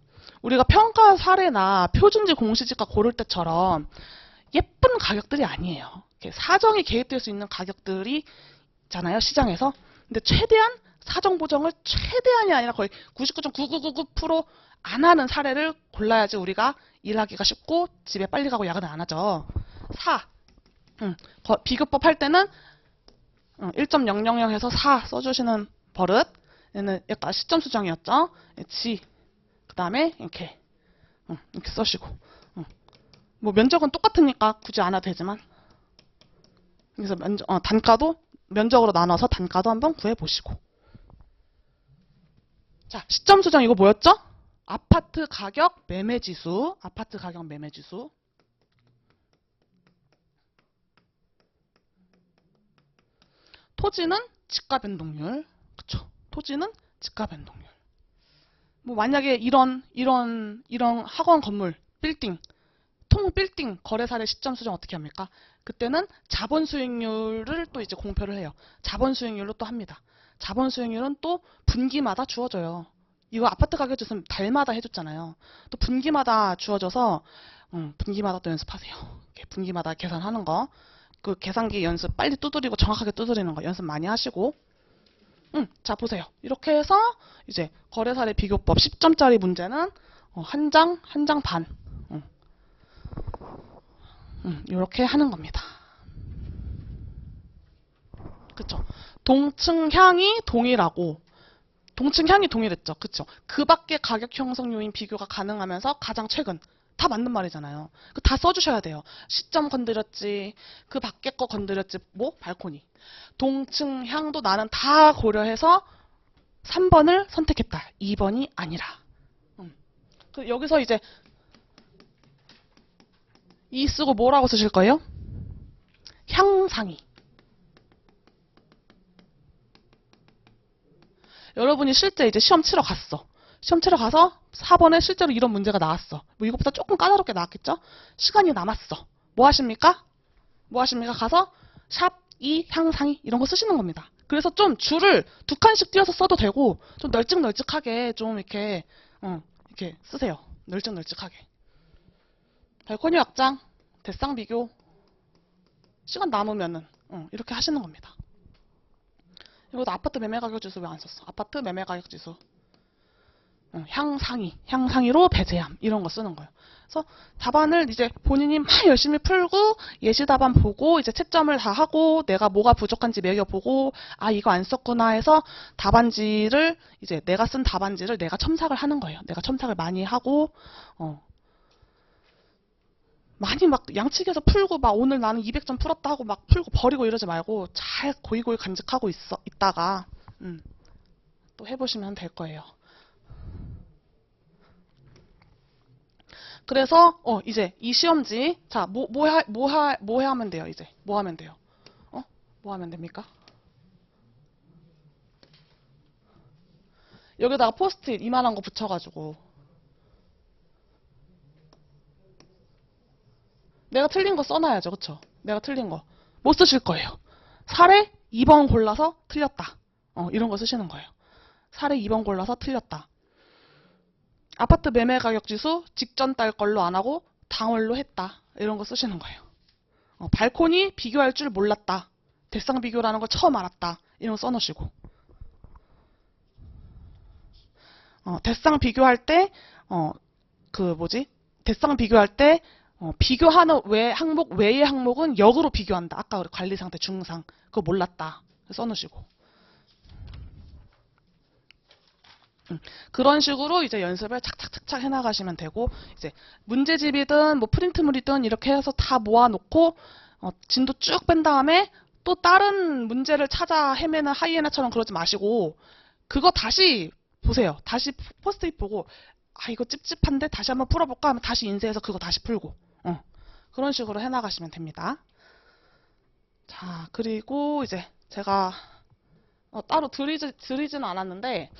Speaker 1: 우리가 평가 사례나 표준지 공시지가 고를 때처럼 예쁜 가격들이 아니에요. 사정이 개입될 수 있는 가격들이 있잖아요. 시장에서. 근데 최대한 사정 보정을 최대한이 아니라 거의 99.9999% 안 하는 사례를 골라야지 우리가 일하기가 쉽고 집에 빨리 가고 야근을 안 하죠. 4. 비교법 할 때는 1.000에서 4 써주시는 버릇. 얘는 약간 시점 수정이었죠. G. 그 다음에 이렇게 써시고. 뭐 면적은 똑같으니까 굳이 안 해도 되지만. 그래서 단가도 면적으로 나눠서 단가도 한번 구해보시고. 자, 시점 수정 이거 뭐였죠? 아파트 가격 매매지수. 아파트 가격 매매지수. 토지는 지가 변동률. 그쵸? 토지는 지가 변동률. 뭐 만약에 이런 학원 건물, 빌딩, 빌딩 거래 사례 시점 수정 어떻게 합니까? 그때는 자본 수익률을 또 이제 공표를 해요. 자본 수익률로 또 합니다. 자본 수익률은 또 분기마다 주어져요. 이거 아파트 가격 지수는 달마다 해줬잖아요. 또 분기마다 주어져서 분기마다 또 연습하세요. 분기마다 계산하는 거. 그 계산기 연습 빨리 두드리고 정확하게 두드리는 거 연습 많이 하시고. 자 보세요. 이렇게 해서 이제 거래 사례 비교법 10점짜리 문제는 한 장 반. 이렇게 하는 겁니다. 그쵸? 동층향이 동일하고, 동층향이 동일했죠. 그쵸? 그 밖에 가격 형성 요인 비교가 가능하면서 가장 최근. 다 맞는 말이잖아요. 다 써주셔야 돼요. 시점 건드렸지, 그 밖에 거 건드렸지, 뭐? 발코니. 동층향도 나는 다 고려해서 3번을 선택했다. 2번이 아니라. 여기서 이제 이 쓰고 뭐라고 쓰실 거예요? 향상이. 여러분이 실제 이제 시험 치러 갔어. 시험 치러 가서 4번에 실제로 이런 문제가 나왔어. 뭐 이것보다 조금 까다롭게 나왔겠죠? 시간이 남았어. 뭐 하십니까? 가서 샵 2 향상이 이런 거 쓰시는 겁니다. 그래서 좀 줄을 2칸씩 띄어서 써도 되고 좀 널찍널찍하게 좀 이렇게 쓰세요. 널찍널찍하게. 발코니 확장, 대상 비교, 시간 남으면은 이렇게 하시는 겁니다. 이것도 아파트 매매 가격 지수 왜 안 썼어? 아파트 매매 가격 지수. 향상이로 배제함 이런 거 쓰는 거예요. 그래서 답안을 이제 본인이 막 열심히 풀고 예시 답안 보고 이제 채점을 다 하고 내가 뭐가 부족한지 매겨보고 아 이거 안 썼구나 해서 답안지를 이제 내가 쓴 답안지를 내가 첨삭을 하는 거예요. 내가 첨삭을 많이 하고 많이 막 양측에서 풀고 막 오늘 나는 200점 풀었다 하고 막 풀고 버리고 이러지 말고 잘 고이고이 간직하고 있다가 또 해보시면 될 거예요. 그래서 이제 이 시험지 자 뭐 하면 돼요 이제 뭐 하면 돼요? 뭐 하면 됩니까? 여기다가 포스트잇 이만한 거 붙여가지고 내가 틀린 거 써놔야죠, 그쵸? 내가 틀린 거 못 쓰실 거예요. 사례 2번 골라서 틀렸다. 이런 거 쓰시는 거예요. 사례 2번 골라서 틀렸다. 아파트 매매 가격 지수 직전 달 걸로 안 하고 당월로 했다. 이런 거 쓰시는 거예요. 발코니 비교할 줄 몰랐다. 대상 비교라는 거 처음 알았다. 이런 거 써놓으시고. 대상 비교할 때, 대상 비교할 때, 비교하는 항목 외의 항목은 역으로 비교한다. 아까 우리 관리 상태 중상. 그거 몰랐다. 써놓으시고. 그런 식으로 이제 연습을 착착착착 해나가시면 되고, 이제 문제집이든 뭐 프린트물이든 이렇게 해서 다 모아놓고, 진도 쭉 뺀 다음에 또 다른 문제를 찾아 헤매는 하이에나처럼 그러지 마시고, 그거 다시 보세요. 다시 포스트잇 보고, 아, 이거 찝찝한데 다시 한번 풀어볼까 하면 다시 인쇄해서 그거 다시 풀고, 그런 식으로 해나가시면 됩니다. 자, 그리고 이제 제가 따로 드리지는 않았는데,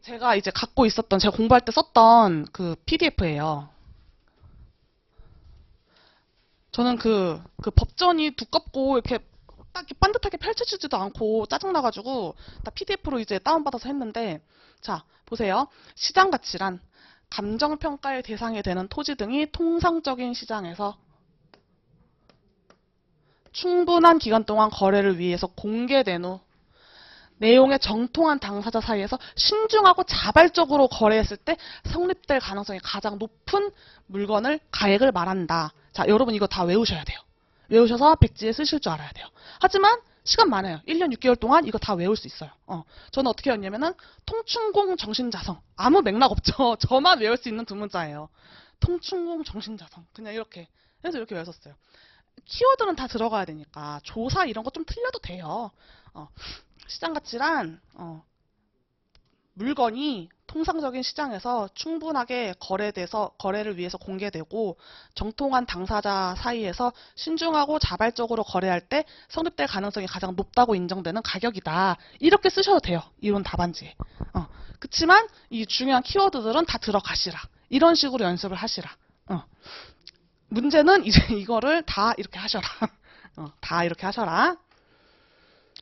Speaker 1: 제가 이제 갖고 있었던, 제가 공부할 때 썼던 그 PDF예요. 저는 그 법전이 두껍고 이렇게 딱 이렇게 반듯하게 펼쳐지지도 않고 짜증나가지고 다 PDF로 이제 다운받아서 했는데, 자, 보세요. 시장 가치란 감정평가의 대상이 되는 토지 등이 통상적인 시장에서 충분한 기간 동안 거래를 위해서 공개된 후 내용의 정통한 당사자 사이에서 신중하고 자발적으로 거래했을 때 성립될 가능성이 가장 높은 물건을 가액을 말한다. 자, 여러분 이거 다 외우셔야 돼요. 외우셔서 백지에 쓰실 줄 알아야 돼요. 하지만 시간 많아요. 1년 6개월 동안 이거 다 외울 수 있어요. 저는 어떻게 했냐면은 통충공 정신자성. 아무 맥락 없죠. 저만 외울 수 있는 두 문자예요. 통충공 정신자성. 그냥 이렇게 해서 이렇게 외웠었어요. 키워드는 다 들어가야 되니까 조사 이런 거 좀 틀려도 돼요. 시장 가치란 물건이 통상적인 시장에서 충분하게 거래를 위해서 공개되고 정통한 당사자 사이에서 신중하고 자발적으로 거래할 때 성립될 가능성이 가장 높다고 인정되는 가격이다. 이렇게 쓰셔도 돼요. 이론 답안지에. 그치만 이 중요한 키워드들은 다 들어가시라. 이런 식으로 연습을 하시라. 문제는 이제 이거를 다 이렇게 하셔라. 다 이렇게 하셔라.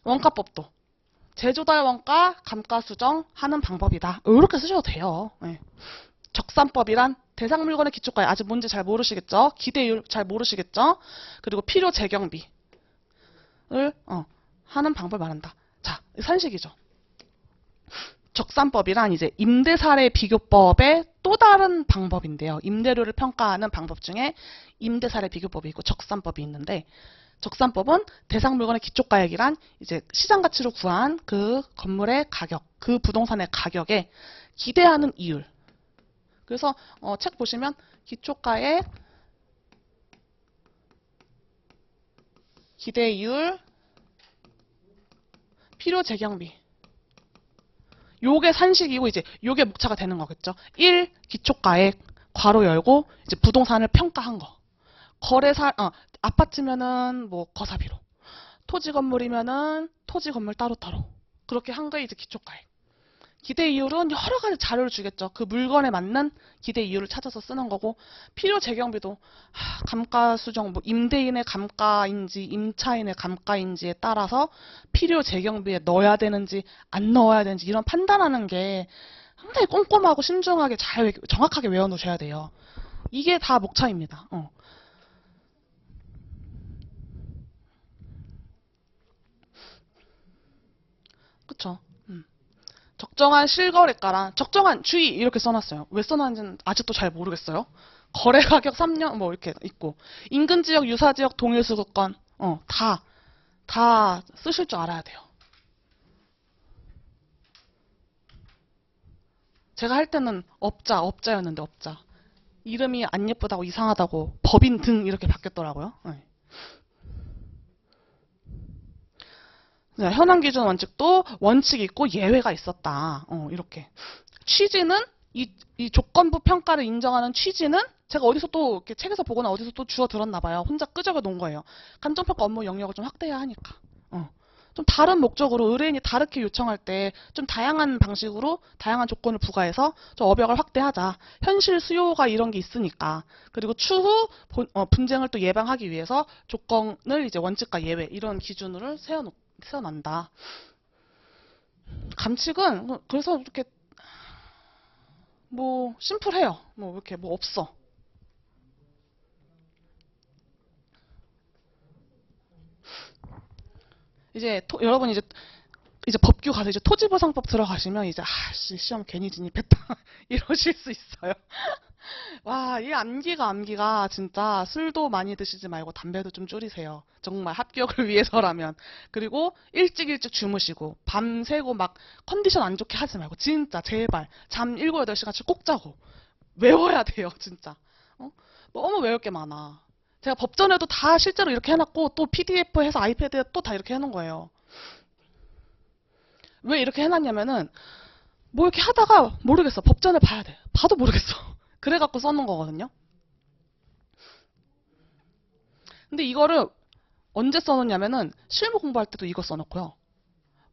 Speaker 1: 원가법도. 제조달 원가, 감가 수정하는 방법이다. 이렇게 쓰셔도 돼요. 네. 적산법이란 대상 물건의 기초가액, 아직 뭔지 잘 모르시겠죠? 기대율 잘 모르시겠죠? 그리고 필요 재경비를 하는 방법을 말한다. 자, 산식이죠. 적산법이란 이제 임대사례 비교법의 또 다른 방법인데요. 임대료를 평가하는 방법 중에 임대사례 비교법이 있고 적산법이 있는데, 적산법은 대상 물건의 기초가액이란 이제 시장 가치로 구한 그 건물의 가격, 그 부동산의 가격에 기대하는 이율. 그래서 책 보시면 기초가액, 기대이율, 필요 재경비. 요게 산식이고 이제 요게 목차가 되는 거겠죠. 1. 기초가액 괄호 열고 이제 부동산을 평가한 거. 아파트면은 뭐 거사비로, 토지 건물이면은 토지 건물 따로따로 그렇게 한 게 이제 기초가액. 기대 이율은 여러 가지 자료를 주겠죠. 그 물건에 맞는 기대 이율을 찾아서 쓰는 거고, 필요 재경비도 감가 수정, 뭐 임대인의 감가인지 임차인의 감가인지에 따라서 필요 재경비에 넣어야 되는지 안 넣어야 되는지 이런 판단하는 게 상당히 꼼꼼하고 신중하게 잘 정확하게 외워 놓으셔야 돼요. 이게 다 목차입니다. 그쵸? 적정한 실거래가랑 적정한 주의 이렇게 써놨어요. 왜 써놨는지는 아직도 잘 모르겠어요. 거래 가격 3년 뭐 이렇게 있고, 인근 지역, 유사 지역, 동일 수급권 다 쓰실 줄 알아야 돼요. 제가 할 때는 업자였는데 업자. 이름이 안 예쁘다고 이상하다고 법인 등 이렇게 바뀌었더라고요. 네. 현황 기준 원칙도 원칙이 있고 예외가 있었다. 이렇게. 취지는 이 조건부 평가를 인정하는 취지는 제가 어디서 또 이렇게 책에서 보거나 어디서 또 주워 들었나 봐요. 혼자 끄적여 놓은 거예요. 감정평가 업무 영역을 좀 확대해야 하니까. 좀 다른 목적으로 의뢰인이 다르게 요청할 때 좀 다양한 방식으로 다양한 조건을 부과해서 좀 업역을 확대하자. 현실 수요가 이런 게 있으니까. 그리고 추후 분쟁을 또 예방하기 위해서 조건을 이제 원칙과 예외 이런 기준으로 세워난다. 감칙은 그래서 이렇게 뭐 심플해요. 뭐 이렇게 뭐 없어. 이제 여러분 이제 법규 가서 이제 토지보상법 들어가시면 이제 시험 괜히 진입했다 이러실 수 있어요. 와, 이 암기가 진짜 술도 많이 드시지 말고 담배도 좀 줄이세요. 정말 합격을 위해서라면. 그리고 일찍 주무시고 밤새고 막 컨디션 안 좋게 하지 말고 진짜 제발 잠 7, 8시간씩 꼭 자고 외워야 돼요. 진짜. 너무 외울 게 많아. 제가 법전에도 다 실제로 이렇게 해놨고 또 PDF 해서 아이패드에 또 다 이렇게 해놓은 거예요. 왜 이렇게 해놨냐면은 뭐 이렇게 하다가 모르겠어. 법전을 봐야 돼. 봐도 모르겠어. 그래갖고 써놓은 거거든요. 근데 이거를 언제 써놓냐면은 실무 공부할 때도 이거 써놓고요.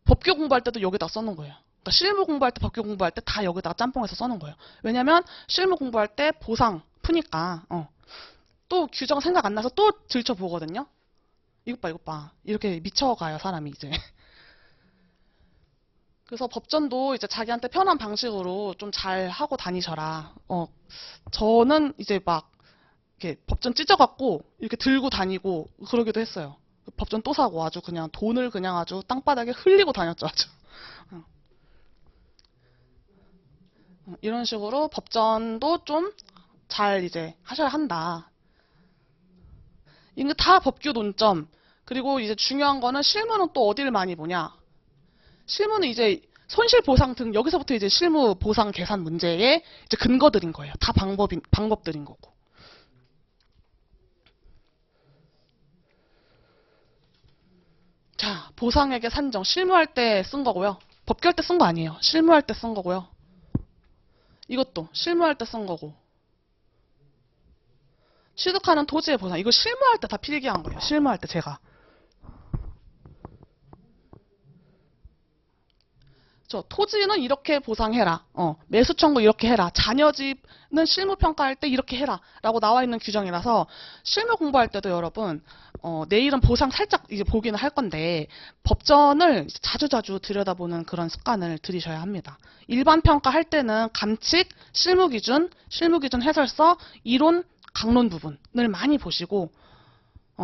Speaker 1: 법규 공부할 때도 여기다 써놓은 거예요. 그러니까 실무 공부할 때, 법규 공부할 때 다 여기다가 짬뽕해서 써놓은 거예요. 왜냐면 실무 공부할 때 보상 푸니까 또 규정 생각 안 나서 또 들춰보거든요. 이것 봐. 이렇게 미쳐가요, 사람이 이제. 그래서 법전도 이제 자기한테 편한 방식으로 좀 잘 하고 다니셔라. 저는 이제 막 이렇게 법전 찢어갖고 이렇게 들고 다니고 그러기도 했어요. 법전 또 사고 아주 그냥 돈을 그냥 아주 땅바닥에 흘리고 다녔죠, 아주. 이런 식으로 법전도 좀 잘 이제 하셔야 한다. 이게 다 법규 논점. 그리고 이제 중요한 거는 실무는 또 어디를 많이 보냐. 실무는 이제 손실보상 등 여기서부터 이제 실무 보상 계산 문제의 이제 근거들인 거예요. 다 방법들인 거고. 자, 보상액의 산정. 실무할 때 쓴 거고요. 법규할 때 쓴 거 아니에요. 실무할 때 쓴 거고요. 이것도 실무할 때 쓴 거고. 취득하는 토지의 보상. 이거 실무할 때 다 필기한 거예요. 실무할 때 제가. 토지는 이렇게 보상해라. 매수 청구 이렇게 해라. 자녀집은 실무 평가할 때 이렇게 해라. 라고 나와 있는 규정이라서 실무 공부할 때도 여러분 내일은 보상 살짝 이제 보기는 할 건데 법전을 자주자주 들여다보는 그런 습관을 들이셔야 합니다. 일반 평가할 때는 감칙, 실무 기준 해설서, 이론, 강론 부분을 많이 보시고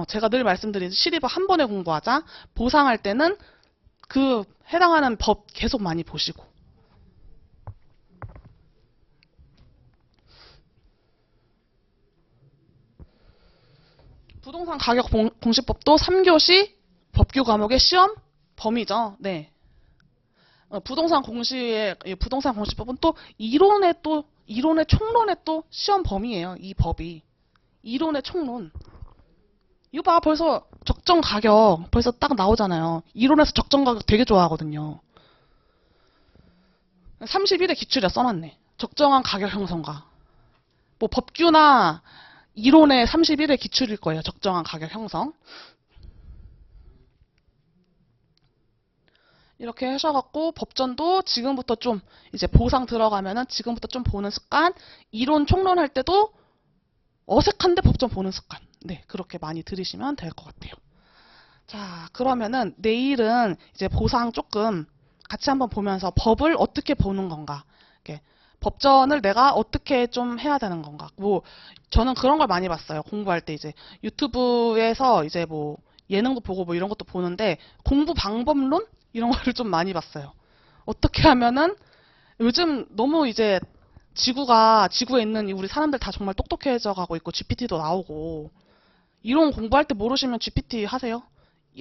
Speaker 1: 제가 늘 말씀드린 시리버 한 번에 공부하자. 보상할 때는 그 해당하는 법 계속 많이 보시고. 부동산 가격 공시법도 3교시 법규 과목의 시험 범위죠. 네. 부동산 공시법은 또 이론의 총론의 또 시험 범위예요. 이 법이. 이론의 총론. 이거 봐, 벌써 적정 가격 벌써 딱 나오잖아요. 이론에서 적정 가격 되게 좋아하거든요. 31의 기출이라 써놨네. 적정한 가격 형성과. 뭐 법규나 이론의 31의 기출일 거예요. 적정한 가격 형성. 이렇게 하셔갖고 법전도 지금부터 좀 이제 보상 들어가면은 지금부터 좀 보는 습관. 이론 총론할 때도 어색한데 법전 보는 습관. 네, 그렇게 많이 들으시면 될 것 같아요. 자, 그러면은 내일은 이제 보상 조금 같이 한번 보면서 법을 어떻게 보는 건가. 이렇게 법전을 내가 어떻게 좀 해야 되는 건가. 뭐 저는 그런 걸 많이 봤어요. 공부할 때 이제 유튜브에서 이제 뭐 예능도 보고 뭐 이런 것도 보는데 공부 방법론 이런 거를 좀 많이 봤어요. 어떻게 하면은 요즘 너무 이제 지구에 있는 우리 사람들 다 정말 똑똑해져 가고 있고 GPT도 나오고 이론 공부할 때 모르시면 GPT 하세요.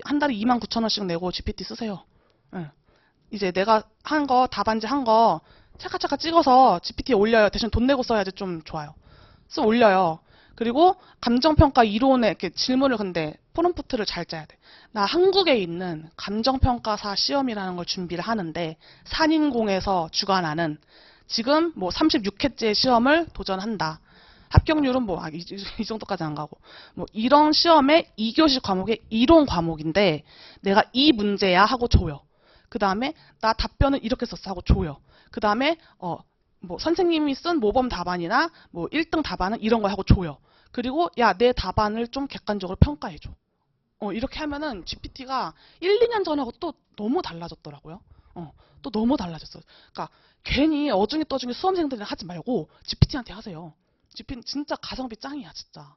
Speaker 1: 한 달에 29,000원씩 내고 GPT 쓰세요. 네. 이제 내가 한 거 답안지 한 거 차카차카 찍어서 GPT에 올려요. 대신 돈 내고 써야지 좀 좋아요. 올려요. 그리고 감정평가 이론에 이렇게 질문을 근데 프롬프트를 잘 짜야 돼. 나 한국에 있는 감정평가사 시험이라는 걸 준비를 하는데 산인공에서 주관하는 지금 뭐 36회째 시험을 도전한다. 합격률은 뭐 이 정도까지 안 가고 뭐 이런 시험의 2교시 과목의 이론 과목인데 내가 이 문제야 하고 줘요. 그 다음에 나 답변을 이렇게 썼어 하고 줘요. 그 다음에 뭐 선생님이 쓴 모범 답안이나 뭐 1등 답안은 이런 거 하고 줘요. 그리고 야, 내 답안을 좀 객관적으로 평가해줘. 이렇게 하면은 GPT가 1, 2년 전하고 또 너무 달라졌더라고요. 또 너무 달라졌어요. 그러니까 괜히 어중이 떠중이 수험생들이랑 하지 말고 GPT한테 하세요. GPT 진짜 가성비 짱이야, 진짜.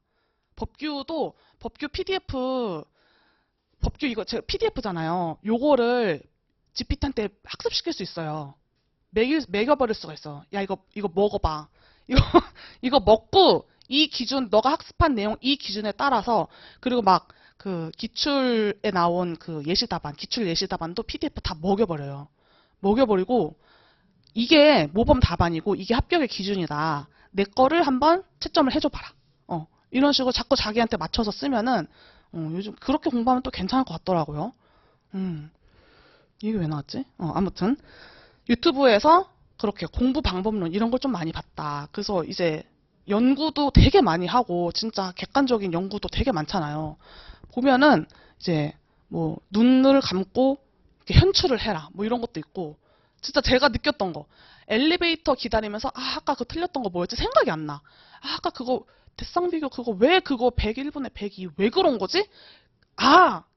Speaker 1: 법규 이거 제가 PDF잖아요. 요거를 GPT한테 학습시킬 수 있어요. 매겨버릴 수가 있어. 야, 이거 먹어봐. 이거 먹고 이 기준 너가 학습한 내용 이 기준에 따라서 그리고 막 그 기출에 나온 그 기출 예시 답안도 PDF 다 먹여버려요. 먹여버리고 이게 모범 답안이고 이게 합격의 기준이다. 내 거를 한번 채점을 해줘봐라. 이런 식으로 자꾸 자기한테 맞춰서 쓰면은 요즘 그렇게 공부하면 또 괜찮을 것 같더라고요. 이게 왜 나왔지? 아무튼 유튜브에서 그렇게 공부 방법론 이런 걸 좀 많이 봤다. 그래서 이제 연구도 되게 많이 하고 진짜 객관적인 연구도 되게 많잖아요. 보면은 이제 뭐 눈을 감고 이렇게 현출을 해라. 뭐 이런 것도 있고 진짜 제가 느꼈던 거 엘리베이터 기다리면서 아까 그거 틀렸던 거 뭐였지? 생각이 안 나. 아까 그거 대쌍비교 왜 그거 101분의 102 왜 그런 거지?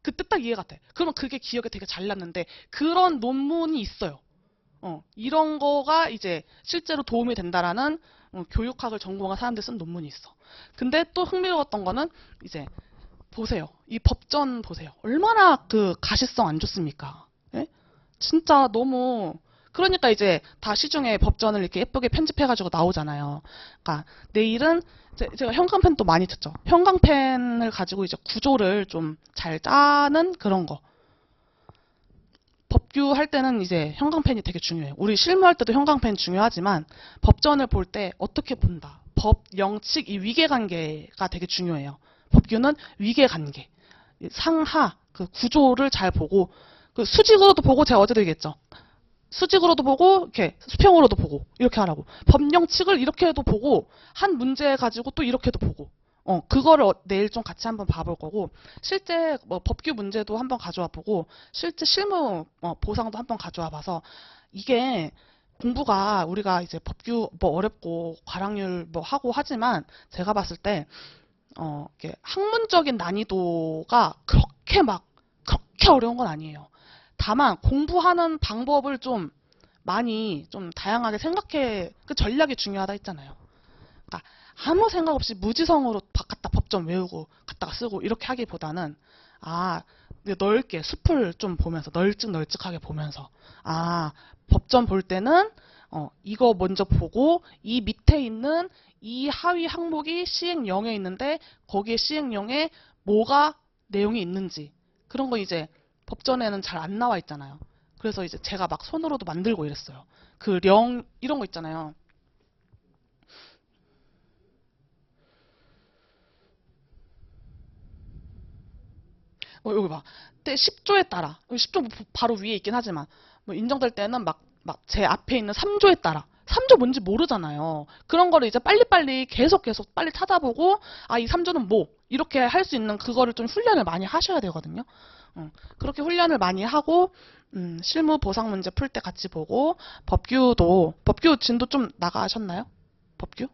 Speaker 1: 그때 딱 이해가 돼. 그러면 그게 기억에 되게 잘 났는데 그런 논문이 있어요. 이런 거가 이제 실제로 도움이 된다라는 교육학을 전공한 사람들 쓴 논문이 있어. 근데 또 흥미로웠던 거는 이제 보세요. 이 법전 보세요. 얼마나 그 가시성 안 좋습니까? 예? 진짜 너무 그러니까 이제 다 시중에 법전을 이렇게 예쁘게 편집해가지고 나오잖아요. 그러니까 내일은 제가 형광펜도 많이 듣죠. 형광펜을 가지고 이제 구조를 좀 잘 짜는 그런 거. 법규 할 때는 이제 형광펜이 되게 중요해요. 우리 실무할 때도 형광펜 중요하지만 법전을 볼 때 어떻게 본다. 법, 영칙, 이 위계관계가 되게 중요해요. 법규는 위계관계, 상하, 그 구조를 잘 보고 그 수직으로도 보고 제가 어제도 얘기했죠. 수직으로도 보고 이렇게 수평으로도 보고 이렇게 하라고. 법령칙을 이렇게도 보고 한 문제 가지고 또 이렇게도 보고. 그거를 내일 좀 같이 한번 봐볼 거고 실제 뭐 법규 문제도 한번 가져와 보고 실제 실무 보상도 한번 가져와 봐서 이게 공부가 우리가 이제 법규 뭐 어렵고 과락률 뭐 하고 하지만 제가 봤을 때 이게 학문적인 난이도가 그렇게 어려운 건 아니에요. 다만 공부하는 방법을 좀 많이 좀 다양하게 생각해 그 전략이 중요하다 했잖아요. 그러니까 아무 생각 없이 무지성으로 갖다 법전 외우고 갖다가 쓰고 이렇게 하기보다는 넓게 숲을 좀 보면서 널찍널찍하게 보면서 법전 볼 때는 이거 먼저 보고 이 밑에 있는 이 하위 항목이 시행령에 있는데 거기에 시행령에 뭐가 내용이 있는지 그런 거 이제 법전에는 잘 안 나와 있잖아요. 그래서 이제 제가 막 손으로도 만들고 이랬어요. 그 령 이런 거 있잖아요. 여기 봐. 때 10조에 따라 10조 바로 위에 있긴 하지만 뭐 인정될 때는 막 제 앞에 있는 3조에 따라 3조 뭔지 모르잖아요. 그런 거를 이제 빨리빨리 계속 빨리 찾아보고 이 3조는 뭐 이렇게 할 수 있는 그거를 좀 훈련을 많이 하셔야 되거든요. 그렇게 훈련을 많이 하고 실무 보상 문제 풀 때 같이 보고 법규 진도 좀 나가셨나요? 법규?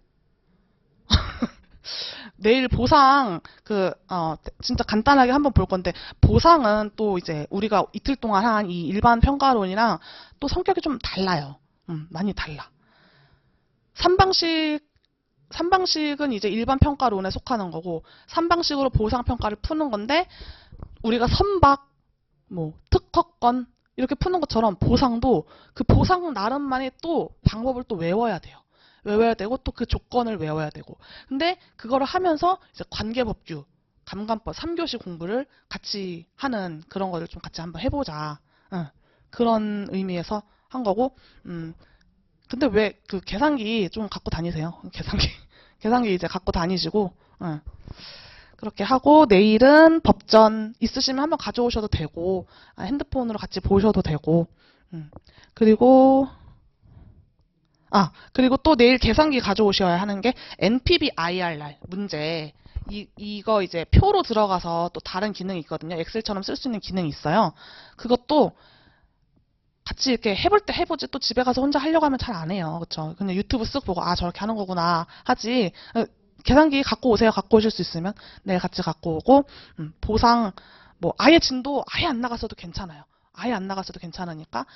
Speaker 1: 내일 보상 진짜 간단하게 한번 볼 건데 보상은 또 이제 우리가 이틀 동안 한 이 일반 평가론이랑 또 성격이 좀 달라요. 많이 달라. 3방식은 이제 일반 평가론에 속하는 거고 3방식으로 보상 평가를 푸는 건데 우리가 선박, 뭐 특허권 이렇게 푸는 것처럼 보상도 그 보상 나름만의 또 방법을 또 외워야 돼요. 외워야 되고 또 그 조건을 외워야 되고 근데 그거를 하면서 이제 관계법규, 감감법 3교시 공부를 같이 하는 그런 거를 좀 같이 한번 해보자. 그런 의미에서 한 거고 근데 왜 그 계산기 좀 갖고 다니세요. 계산기 이제 갖고 다니시고 그렇게 하고 내일은 법전 있으시면 한번 가져오셔도 되고 핸드폰으로 같이 보셔도 되고 그리고 또 내일 계산기 가져오셔야 하는 게 NPV IRR 문제. 이거 이제 표로 들어가서 또 다른 기능이 있거든요. 엑셀처럼 쓸 수 있는 기능이 있어요. 그것도 같이 이렇게 해볼 때 해보지 또 집에 가서 혼자 하려고 하면 잘 안 해요. 그쵸? 그냥 유튜브 쓱 보고 저렇게 하는 거구나 하지. 계산기 갖고 오세요. 갖고 오실 수 있으면. 네, 같이 갖고 오고 보상 뭐 아예 진도 아예 안 나갔어도 괜찮아요. 아예 안 나갔어도 괜찮으니까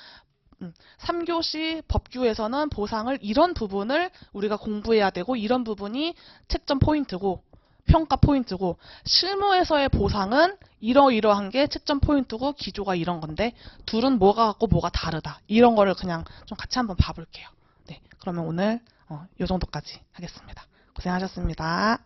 Speaker 1: 3교시 법규에서는 보상을 이런 부분을 우리가 공부해야 되고 이런 부분이 채점 포인트고 평가 포인트고 실무에서의 보상은 이러이러한 게 채점 포인트고 기조가 이런 건데 둘은 뭐가 같고 뭐가 다르다. 이런 거를 그냥 좀 같이 한번 봐볼게요. 네, 그러면 오늘 이 정도까지 하겠습니다. 고생하셨습니다.